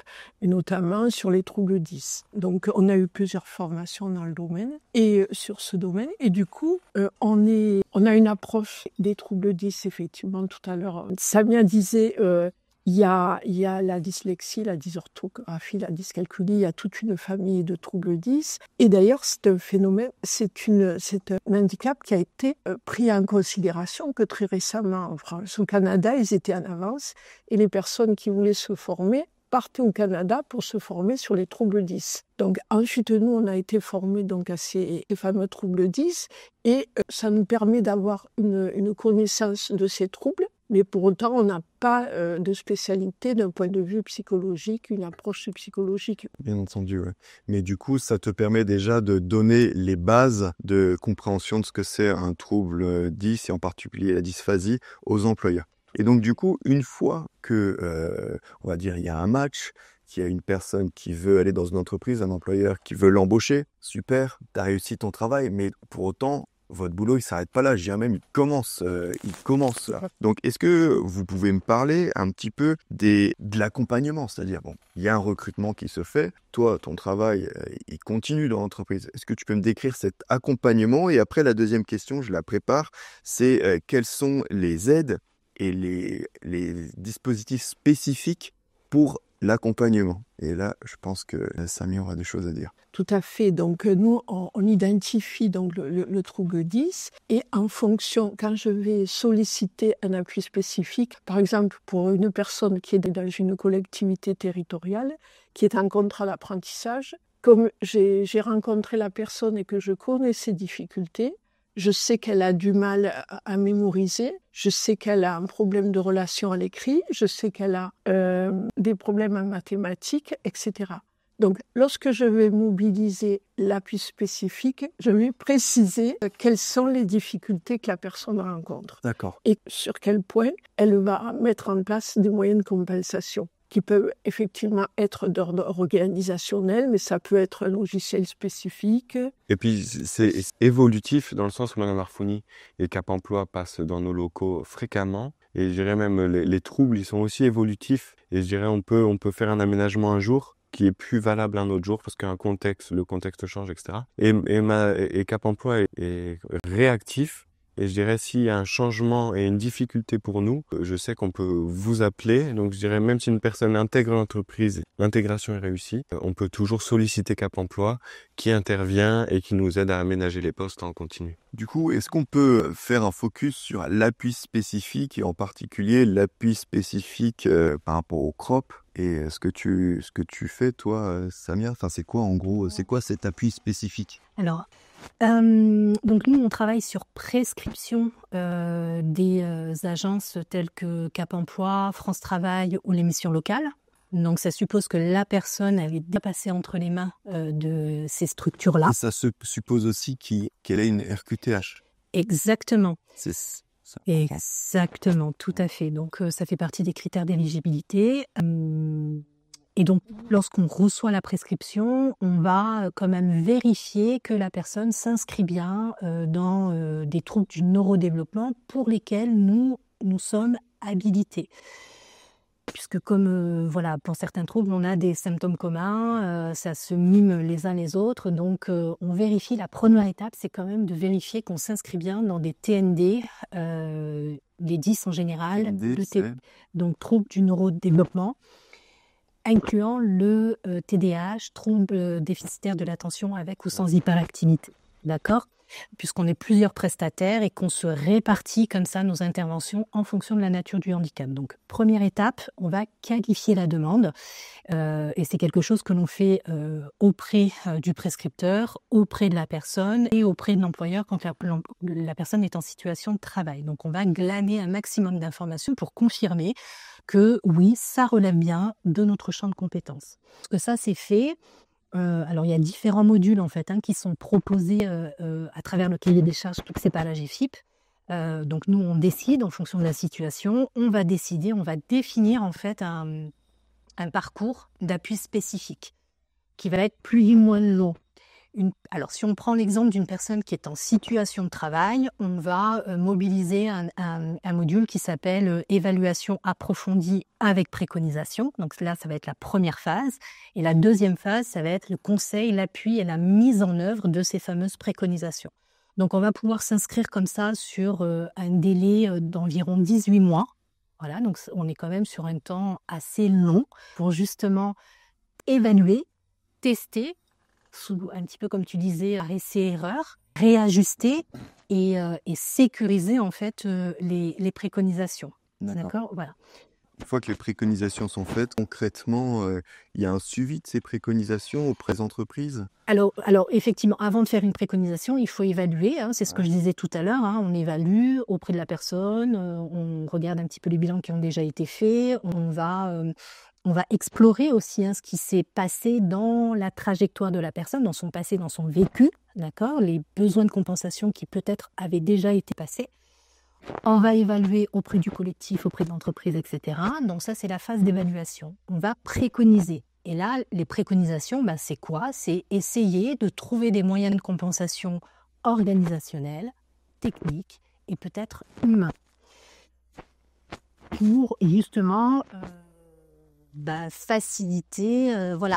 et notamment sur les troubles 10. Donc on a eu plusieurs formations dans le domaine et sur ce domaine et du coup on a une approche des troubles 10 effectivement. Tout à l'heure Samia disait il y a la dyslexie, la dysorthographie, la dyscalculie, il y a toute une famille de troubles 10. Et d'ailleurs, c'est un phénomène, c'est un handicap qui a été pris en considération que très récemment en France. Au Canada, ils étaient en avance et les personnes qui voulaient se former partaient au Canada pour se former sur les troubles 10. Donc ensuite, nous, on a été formés donc, à ces fameux troubles 10 et ça nous permet d'avoir une connaissance de ces troubles. Mais pour autant, on n'a pas de spécialité d'un point de vue psychologique, une approche psychologique. Bien entendu, ouais. Mais du coup, ça te permet déjà de donner les bases de compréhension de ce que c'est un trouble 10, et en particulier la dysphasie, aux employeurs. Et donc du coup, une fois que, on va dire, il y a un match, qu'il y a une personne qui veut aller dans une entreprise, un employeur qui veut l'embaucher, super, tu as réussi ton travail, mais pour autant, votre boulot, il s'arrête pas là, je dirais même, il commence là. Donc, est-ce que vous pouvez me parler un petit peu de l'accompagnement? C'est-à-dire, bon, il y a un recrutement qui se fait, toi, ton travail, il continue dans l'entreprise. Est-ce que tu peux me décrire cet accompagnement? Et après, la deuxième question, je la prépare, c'est quelles sont les aides et les dispositifs spécifiques pour l'accompagnement? Et là, je pense que Samia aura des choses à dire. Tout à fait. Donc, nous, on identifie donc le trouble 10 et en fonction, quand je vais solliciter un appui spécifique, par exemple, pour une personne qui est dans une collectivité territoriale, qui est en contrat d'apprentissage, comme j'ai rencontré la personne et que je connais ses difficultés, je sais qu'elle a du mal à mémoriser, je sais qu'elle a un problème de relation à l'écrit, je sais qu'elle a des problèmes en mathématiques, etc. Donc, lorsque je vais mobiliser l'appui spécifique, je vais préciser quelles sont les difficultés que la personne rencontre. D'accord. Et sur quel point elle va mettre en place des moyens de compensation. qui peuvent effectivement être d'ordre organisationnel, mais ça peut être un logiciel spécifique. Et puis, c'est évolutif dans le sens où Madame Arfouni et Cap Emploi passent dans nos locaux fréquemment. Et je dirais même les troubles, ils sont aussi évolutifs. Et je dirais on peut faire un aménagement un jour qui est plus valable un autre jour parce le contexte change, etc. Et Cap Emploi est réactif. Et je dirais, s'il y a un changement et une difficulté pour nous, je sais qu'on peut vous appeler. Donc, je dirais, même si une personne intègre l'entreprise, l'intégration est réussie, on peut toujours solliciter Cap Emploi qui intervient et qui nous aide à aménager les postes en continu. Du coup, est-ce qu'on peut faire un focus sur l'appui spécifique et en particulier l'appui spécifique par rapport au CROP et ce que tu fais, toi, Samia? Enfin, c'est quoi en gros, c'est quoi cet appui spécifique? Alors, donc nous, on travaille sur prescription des agences telles que Cap Emploi, France Travail ou les missions locales. Donc, ça suppose que la personne avait déjà passé entre les mains de ces structures-là. Et ça suppose aussi qu'elle ait une RQTH. Exactement. C'est ça. Exactement, tout à fait. Donc, ça fait partie des critères d'éligibilité. Et donc, lorsqu'on reçoit la prescription, on va quand même vérifier que la personne s'inscrit bien dans des troubles du neurodéveloppement pour lesquels nous sommes habilités. Puisque comme pour certains troubles, on a des symptômes communs, ça se mime les uns les autres. Donc, on vérifie, la première étape, c'est quand même de vérifier qu'on s'inscrit bien dans des TND, les 10 en général, donc troubles du neurodéveloppement, incluant le TDAH, trouble déficitaire de l'attention avec ou sans hyperactivité. D'accord ? Puisqu'on est plusieurs prestataires et qu'on se répartit comme ça nos interventions en fonction de la nature du handicap. Donc, première étape, on va qualifier la demande et c'est quelque chose que l'on fait auprès du prescripteur, auprès de la personne et auprès de l'employeur quand la personne est en situation de travail. Donc, on va glaner un maximum d'informations pour confirmer que oui, ça relève bien de notre champ de compétences. Parce que ça, c'est fait. Alors, il y a différents modules en fait qui sont proposés à travers le cahier des charges fixé par la GFIP. Donc, nous, on décide en fonction de la situation. On va définir en fait un parcours d'appui spécifique qui va être plus ou moins long. Alors, si on prend l'exemple d'une personne qui est en situation de travail, on va mobiliser un module qui s'appelle évaluation approfondie avec préconisation. Donc là, ça va être la première phase. Et la deuxième phase, ça va être le conseil, l'appui et la mise en œuvre de ces fameuses préconisations. Donc, on va pouvoir s'inscrire comme ça sur un délai d'environ 18 mois. Voilà, donc on est quand même sur un temps assez long pour justement évaluer, tester, un petit peu comme tu disais, essai-erreur, réajuster et sécuriser en fait les préconisations. D'accord. Voilà. Une fois que les préconisations sont faites, concrètement, il y a un suivi de ces préconisations auprès des entreprises? Alors effectivement, avant de faire une préconisation, il faut évaluer, c'est ce que je disais tout à l'heure, on évalue auprès de la personne, on regarde un petit peu les bilans qui ont déjà été faits, on va explorer aussi ce qui s'est passé dans la trajectoire de la personne, dans son passé, dans son vécu, d'accord, les besoins de compensation qui peut-être avaient déjà été passés. On va évaluer auprès du collectif, auprès de l'entreprise, etc. Donc ça, c'est la phase d'évaluation. On va préconiser. Et là, les préconisations, c'est quoi ? C'est essayer de trouver des moyens de compensation organisationnels, techniques et peut-être humains pour justement faciliter,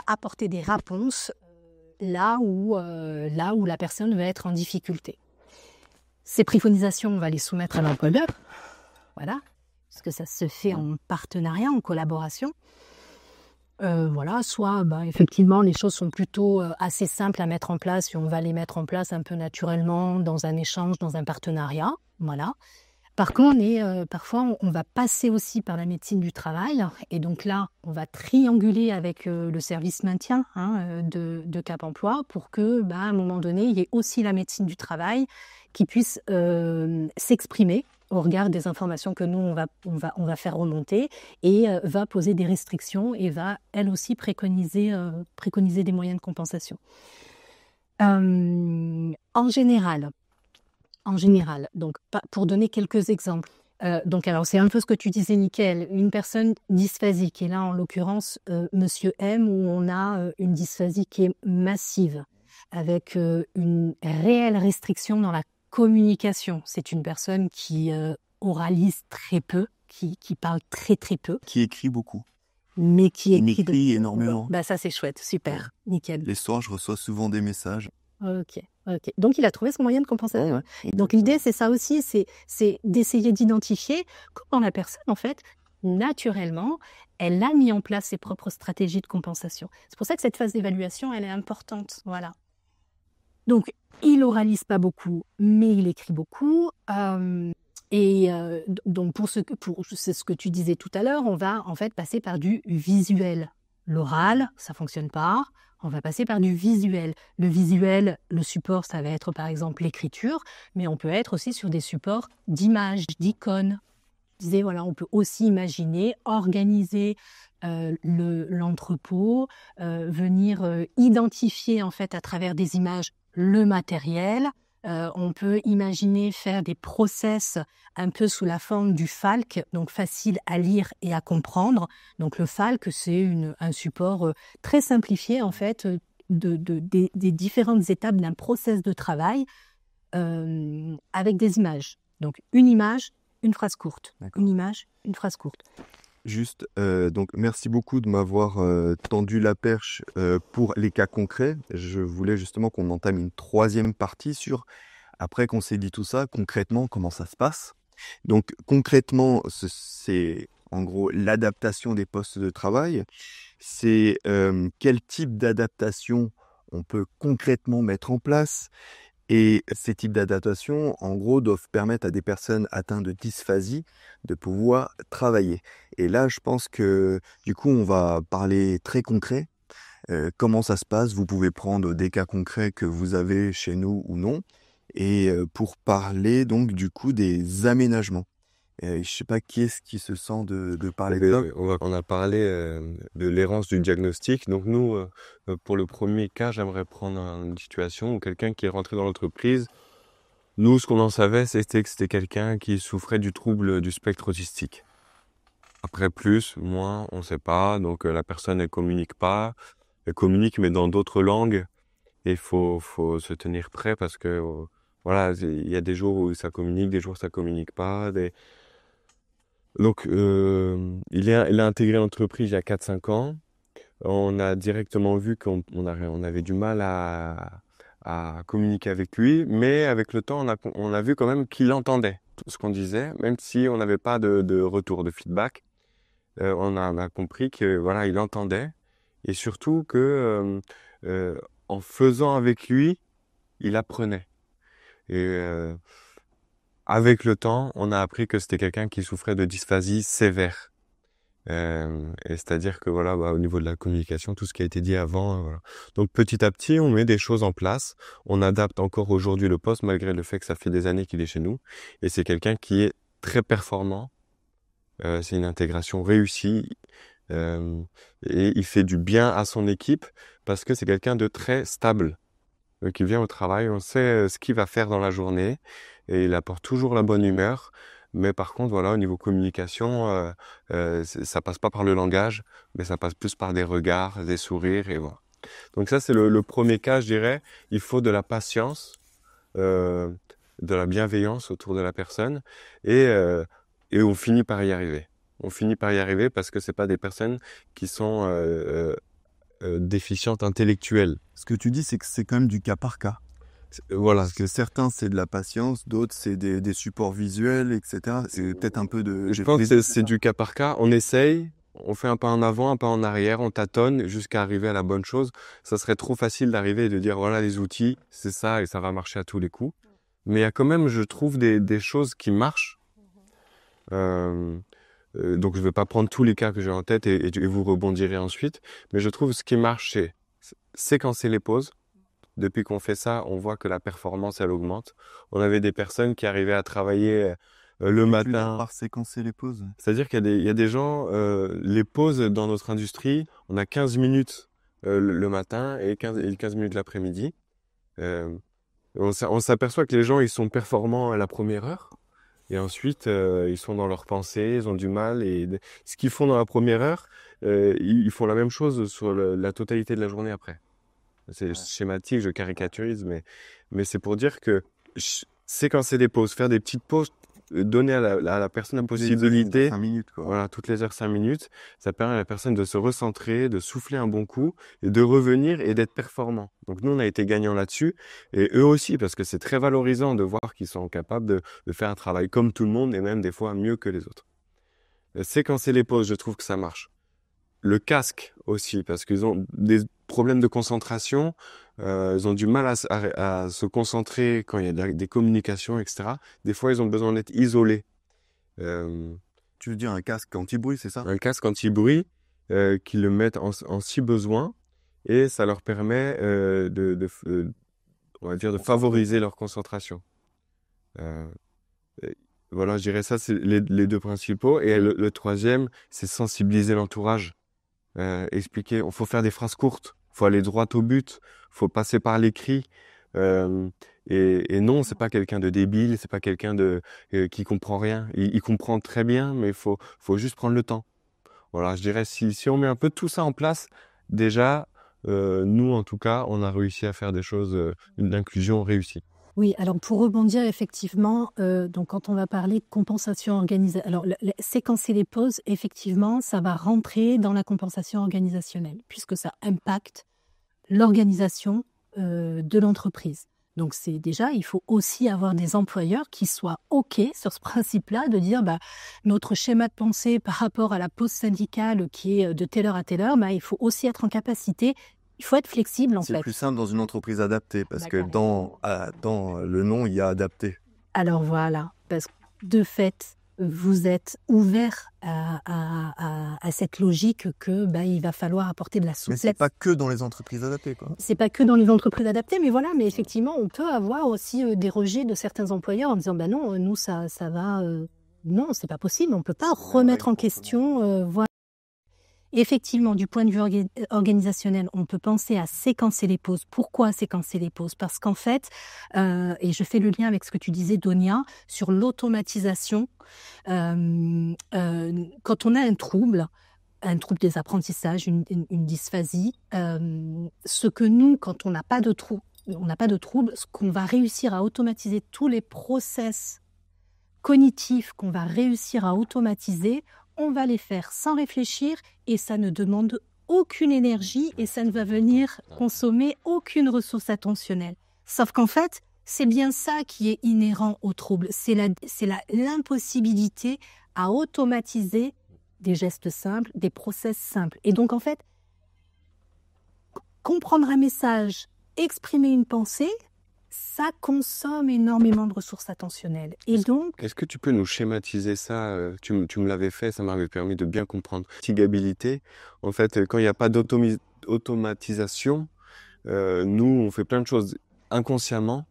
apporter des réponses là où la personne va être en difficulté. Ces préconisations, on va les soumettre à l'employeur, voilà, parce que ça se fait en partenariat, en collaboration. Soit effectivement les choses sont plutôt assez simples à mettre en place et on va les mettre en place un peu naturellement dans un échange, dans un partenariat, voilà. Par contre, parfois, on va passer aussi par la médecine du travail. Et donc là, on va trianguler avec le service maintien de Cap Emploi pour que, à un moment donné, il y ait aussi la médecine du travail qui puisse s'exprimer au regard des informations que nous, on va faire remonter et va poser des restrictions et va, elle aussi, préconiser des moyens de compensation. En général, donc pour donner quelques exemples, Donc, alors, c'est un peu ce que tu disais, Nickel, une personne dysphasique. Et là, en l'occurrence, Monsieur M, où on a une dysphasie qui est massive, avec une réelle restriction dans la communication. C'est une personne qui oralise très peu, qui parle très très peu, Qui écrit beaucoup. mais qui Il écrit m'écrit énormément. Bah ça, c'est chouette, super, nickel. Les soirs, je reçois souvent des messages. Ok. Donc, il a trouvé son moyen de compensation. Donc, l'idée, c'est ça aussi, c'est d'essayer d'identifier comment la personne, en fait, naturellement, elle a mis en place ses propres stratégies de compensation. C'est pour ça que cette phase d'évaluation, elle est importante. Voilà. Donc, il oralise pas beaucoup, mais il écrit beaucoup. Donc, c'est ce que tu disais tout à l'heure, on va en fait passer par du visuel. L'oral, ça fonctionne pas. On va passer par du visuel. Le visuel, le support, ça va être par exemple l'écriture, mais on peut être aussi sur des supports d'images, d'icônes. Je disais, voilà, on peut aussi imaginer, organiser l'entrepôt, venir identifier en fait à travers des images le matériel. On peut imaginer faire des process un peu sous la forme du FALC, donc facile à lire et à comprendre. Donc le FALC, c'est un support très simplifié en fait des différentes étapes d'un process de travail avec des images. Donc une image, une phrase courte. D'accord. Une image, une phrase courte. Juste, donc merci beaucoup de m'avoir tendu la perche pour les cas concrets. Je voulais justement qu'on entame une troisième partie sur, après qu'on s'est dit tout ça, concrètement, comment ça se passe. Donc concrètement, c'est en gros l'adaptation des postes de travail. C'est quel type d'adaptation on peut concrètement mettre en place. Et ces types d'adaptations, en gros, doivent permettre à des personnes atteintes de dysphasie de pouvoir travailler. Et là, je pense que, du coup, on va parler très concret. Comment ça se passe? Vous pouvez prendre des cas concrets que vous avez chez nous ou non. Et pour parler, donc, du coup, des aménagements. Je sais pas qui est-ce qui se sent de parler de ça. On a parlé de l'errance du diagnostic. Donc nous, pour le premier cas, j'aimerais prendre une situation où quelqu'un qui est rentré dans l'entreprise, nous, ce qu'on en savait, c'était que c'était quelqu'un qui souffrait du trouble du spectre autistique. Après, plus, moins, on ne sait pas. Donc la personne, elle communique pas. Elle communique, mais dans d'autres langues. Et il faut se tenir prêt parce que, voilà, il y a des jours où ça communique, des jours où ça communique pas. Donc, il a intégré l'entreprise il y a 4-5 ans. On a directement vu on avait du mal à communiquer avec lui, mais avec le temps, on a vu quand même qu'il entendait tout ce qu'on disait, même si on n'avait pas de retour, de feedback. On a compris que voilà, il entendait, et surtout que en faisant avec lui, il apprenait. Et avec le temps, on a appris que c'était quelqu'un qui souffrait de dysphasie sévère. Et c'est-à-dire que voilà, au niveau de la communication, tout ce qui a été dit avant, voilà. Donc petit à petit, on met des choses en place. On adapte encore aujourd'hui le poste, malgré le fait que ça fait des années qu'il est chez nous. Et c'est quelqu'un qui est très performant. C'est une intégration réussie. Et il fait du bien à son équipe parce que c'est quelqu'un de très stable. Donc il vient au travail, on sait ce qu'il va faire dans la journée et il apporte toujours la bonne humeur. Mais par contre, voilà, au niveau communication, ça passe pas par le langage, mais ça passe plus par des regards, des sourires et voilà. Donc ça, c'est le premier cas, je dirais. Il faut de la patience, de la bienveillance autour de la personne et on finit par y arriver. On finit par y arriver parce que c'est pas des personnes qui sont déficientes intellectuelles. Ce que tu dis, c'est que c'est quand même du cas par cas. Voilà. Parce que certains, c'est de la patience, d'autres, c'est des supports visuels, etc. C'est peut-être un peu de... Je pense que c'est du cas par cas. On essaye, on fait un pas en avant, un pas en arrière, on tâtonne jusqu'à arriver à la bonne chose. Ça serait trop facile d'arriver et de dire, voilà, les outils, c'est ça et ça va marcher à tous les coups. Mais il y a quand même, je trouve, des choses qui marchent. Donc je ne vais pas prendre tous les cas que j'ai en tête et vous rebondirez ensuite. Mais je trouve ce qui marche, c'est séquencer les pauses. Depuis qu'on fait ça, on voit que la performance, elle augmente. On avait des personnes qui arrivaient à travailler le matin. Par séquencer les pauses. C'est-à-dire qu'il y a des gens, les pauses dans notre industrie, on a 15 minutes le matin et 15 minutes l'après-midi. On s'aperçoit que les gens, ils sont performants à la première heure. Et ensuite, ils sont dans leurs pensées, ils ont du mal. Et ce qu'ils font dans la première heure, ils font la même chose sur la totalité de la journée après. C'est schématique, je caricaturise, mais c'est pour dire que séquencer des pauses, faire des petites pauses, donner à la personne la possibilité, 5 minutes, quoi. voilà, toutes les heures 5 minutes, ça permet à la personne de se recentrer, de souffler un bon coup, et de revenir et d'être performant. Donc nous, on a été gagnants là-dessus, et eux aussi, parce que c'est très valorisant de voir qu'ils sont capables de faire un travail comme tout le monde, et même des fois mieux que les autres. Séquencer les pauses, je trouve que ça marche. Le casque aussi, parce qu'ils ont des problèmes de concentration, ils ont du mal à se concentrer quand il y a des communications, etc. Des fois, ils ont besoin d'être isolés. Tu veux dire un casque anti-bruit, c'est ça? Un casque anti-bruit qu'ils le mettent en si besoin, et ça leur permet on va dire, de favoriser leur concentration. Voilà, je dirais ça, c'est les deux principaux. Et le troisième, c'est sensibiliser l'entourage. Expliquer, il faut faire des phrases courtes, il faut aller droit au but, il faut passer par l'écrit. Et non, c'est pas quelqu'un de débile, c'est pas quelqu'un qui comprend rien. Il comprend très bien, mais il faut juste prendre le temps. Voilà, je dirais, si on met un peu tout ça en place, déjà, nous, en tout cas, on a réussi à faire des choses, une inclusion réussie. Oui, alors pour rebondir effectivement, donc quand on va parler de compensation organisationnelle, alors séquencer les pauses, effectivement, ça va rentrer dans la compensation organisationnelle, puisque ça impacte l'organisation de l'entreprise. Donc c'est déjà, il faut aussi avoir des employeurs qui soient OK sur ce principe-là, de dire notre schéma de pensée par rapport à la pause syndicale qui est de telle heure à telle heure, il faut aussi être en capacité. Il faut être flexible, en fait. C'est plus simple dans une entreprise adaptée, parce que dans le nom, il y a adapté. Alors voilà, parce que de fait, vous êtes ouvert à cette logique que il va falloir apporter de la souplesse. Mais c'est pas que dans les entreprises adaptées, quoi. C'est pas que dans les entreprises adaptées, mais voilà, mais effectivement, on peut avoir aussi des rejets de certains employeurs en disant non, nous ça va, non, c'est pas possible, on peut pas remettre en question, voilà. Effectivement, du point de vue organisationnel, on peut penser à séquencer les pauses. Pourquoi séquencer les pauses? Parce qu'en fait, et je fais le lien avec ce que tu disais, Donia, sur l'automatisation. Quand on a un trouble des apprentissages, une dysphasie, ce que nous, quand on n'a pas de trouble, ce qu'on va réussir à automatiser, tous les process cognitifs qu'on va réussir à automatiser, on va les faire sans réfléchir et ça ne demande aucune énergie et ça ne va venir consommer aucune ressource attentionnelle. Sauf qu'en fait, c'est bien ça qui est inhérent au trouble. C'est l'impossibilité à automatiser des gestes simples, des process simples. Et donc en fait, comprendre un message, exprimer une pensée, ça consomme énormément de ressources attentionnelles. Et donc, est-ce que tu peux nous schématiser ça? Tu me l'avais fait, ça m'avait permis de bien comprendre. Fatigabilité, en fait, quand il n'y a pas d'automatisation, nous, on fait plein de choses inconsciemment.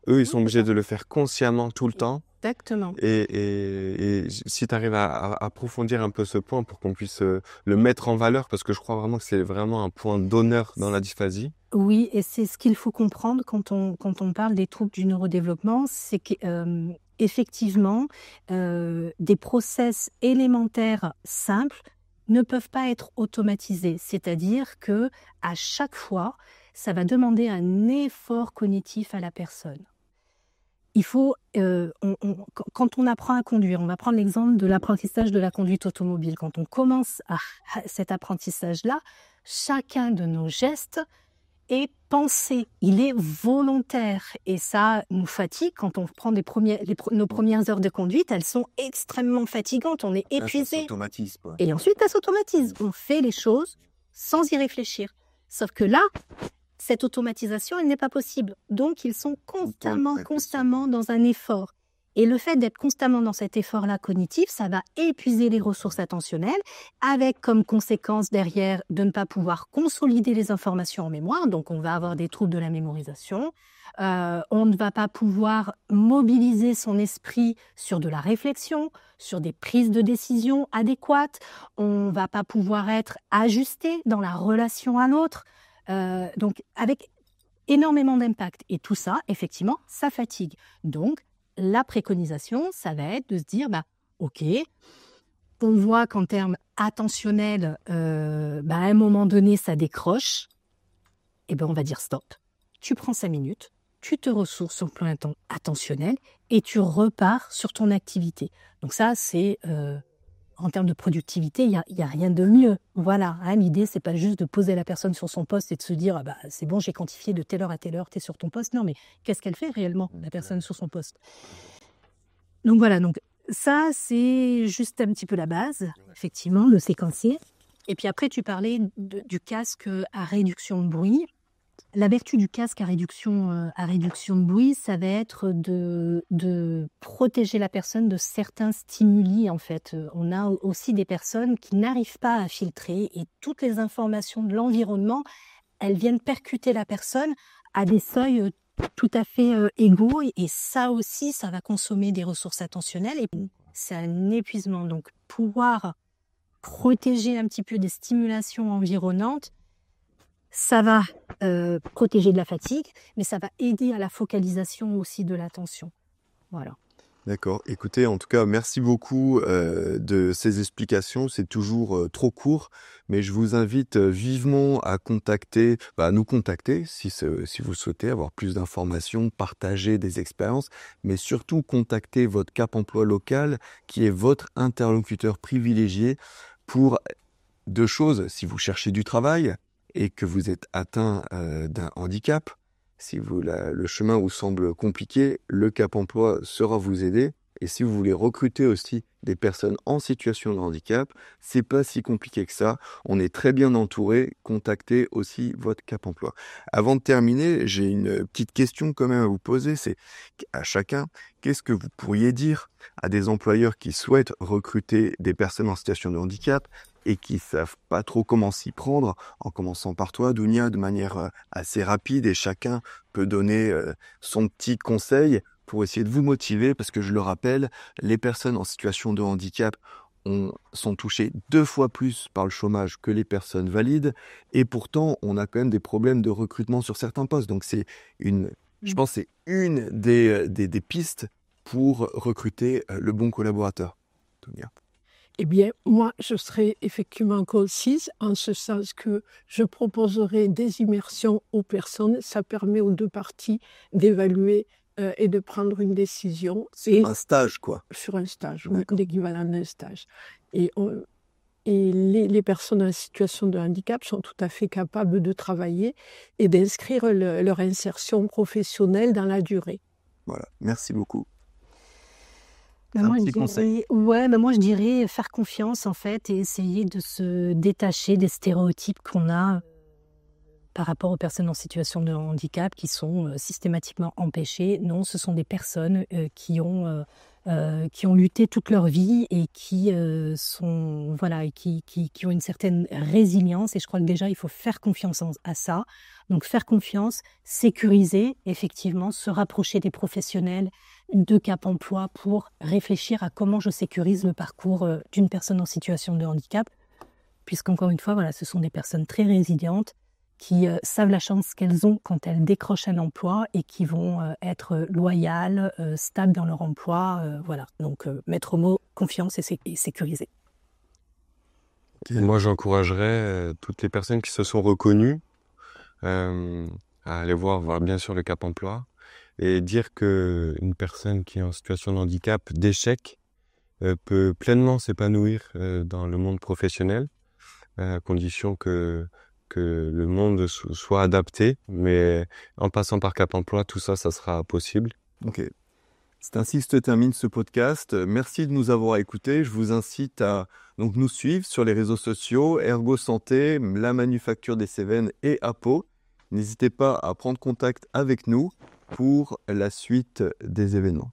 Eux, ils sont obligés de le faire consciemment tout le temps. Exactement. Et si tu arrives à approfondir un peu ce point pour qu'on puisse le mettre en valeur, parce que je crois vraiment que c'est vraiment un point d'honneur dans la dysphasie. Oui, et c'est ce qu'il faut comprendre quand on parle des troubles du neurodéveloppement, c'est qu'effectivement, des process élémentaires simples ne peuvent pas être automatisés. C'est-à-dire que à chaque fois, ça va demander un effort cognitif à la personne. Il faut, quand on apprend à conduire, on va prendre l'exemple de l'apprentissage de la conduite automobile. Quand on commence à cet apprentissage-là, chacun de nos gestes est pensé, il est volontaire. Et ça nous fatigue quand on prend nos premières heures de conduite, elles sont extrêmement fatigantes, on est épuisé. Ça s'automatise, quoi. Et ensuite, ça s'automatise. On fait les choses sans y réfléchir. Sauf que là, cette automatisation, elle n'est pas possible. Donc, ils sont constamment dans un effort. Et le fait d'être constamment dans cet effort-là cognitif, ça va épuiser les ressources attentionnelles, avec comme conséquence derrière de ne pas pouvoir consolider les informations en mémoire. Donc, on va avoir des troubles de la mémorisation. On ne va pas pouvoir mobiliser son esprit sur de la réflexion, sur des prises de décision adéquates. On ne va pas pouvoir être ajusté dans la relation à l'autre. Donc, avec énormément d'impact. Et tout ça, effectivement, ça fatigue. Donc, la préconisation, ça va être de se dire, ok, on voit qu'en termes attentionnels, à un moment donné, ça décroche, et on va dire stop. Tu prends 5 minutes, tu te ressources sur le plan attentionnel et tu repars sur ton activité. Donc ça, c'est en termes de productivité, il y a rien de mieux. Voilà, l'idée, c'est pas juste de poser la personne sur son poste et de se dire c'est bon, j'ai quantifié de telle heure à telle heure, tu es sur ton poste. Non, mais qu'est-ce qu'elle fait réellement, la personne sur son poste? Donc voilà, donc ça, c'est juste un petit peu la base, effectivement, le séquencier. Et puis après, tu parlais du casque à réduction de bruit. La vertu du casque à réduction de bruit, ça va être de protéger la personne de certains stimuli, en fait. On a aussi des personnes qui n'arrivent pas à filtrer et toutes les informations de l'environnement, elles viennent percuter la personne à des seuils tout à fait égaux. Et ça aussi, ça va consommer des ressources attentionnelles et c'est un épuisement. Donc, pouvoir protéger un petit peu des stimulations environnantes, ça va protéger de la fatigue, mais ça va aider à la focalisation aussi de l'attention. Voilà. D'accord. Écoutez, en tout cas, merci beaucoup de ces explications. C'est toujours trop court, mais je vous invite vivement à nous contacter si vous souhaitez avoir plus d'informations, partager des expériences, mais surtout contacter votre Cap Emploi local, qui est votre interlocuteur privilégié pour 2 choses. Si vous cherchez du travail et que vous êtes atteint d'un handicap, si le chemin vous semble compliqué, le Cap Emploi saura vous aider. Et si vous voulez recruter aussi des personnes en situation de handicap, c'est pas si compliqué que ça. On est très bien entouré. Contactez aussi votre Cap Emploi. Avant de terminer, j'ai une petite question quand même à vous poser. C'est à chacun, qu'est-ce que vous pourriez dire à des employeurs qui souhaitent recruter des personnes en situation de handicap et qui savent pas trop comment s'y prendre, en commençant par toi, Dounia, de manière assez rapide, et chacun peut donner son petit conseil pour essayer de vous motiver, parce que je le rappelle, les personnes en situation de handicap sont touchées 2 fois plus par le chômage que les personnes valides, et pourtant, on a quand même des problèmes de recrutement sur certains postes. Donc je pense que c'est une des pistes pour recruter le bon collaborateur. Dounia. Eh bien, moi, je serai effectivement concise en ce sens que je proposerai des immersions aux personnes. Ça permet aux 2 parties d'évaluer et de prendre une décision. Un stage, quoi. Sur un stage, oui, l'équivalent d'un stage. Et les personnes en situation de handicap sont tout à fait capables de travailler et d'inscrire leur insertion professionnelle dans la durée. Voilà, merci beaucoup. Moi, je dirais faire confiance en fait et essayer de se détacher des stéréotypes qu'on a par rapport aux personnes en situation de handicap qui sont systématiquement empêchées. Non, ce sont des personnes qui ont lutté toute leur vie et qui ont une certaine résilience. Et je crois que déjà, il faut faire confiance à ça. Donc faire confiance, sécuriser, effectivement, se rapprocher des professionnels de Cap Emploi pour réfléchir à comment je sécurise le parcours d'une personne en situation de handicap. Puisqu'encore une fois, ce sont des personnes très résilientes qui savent la chance qu'elles ont quand elles décrochent un emploi et qui vont être loyales, stables dans leur emploi. Donc mettre au mot confiance et sécuriser. Moi, j'encouragerais toutes les personnes qui se sont reconnues à aller voir bien sûr le Cap Emploi et dire qu'une personne qui est en situation de handicap, d'échec, peut pleinement s'épanouir dans le monde professionnel, à condition que le monde soit adapté, mais en passant par Cap Emploi, tout ça, ça sera possible. Ok. C'est ainsi que se termine ce podcast. Merci de nous avoir écoutés. Je vous incite à nous suivre sur les réseaux sociaux, Ergo Santé, La Manufacture des Cévennes et Apo. N'hésitez pas à prendre contact avec nous pour la suite des événements.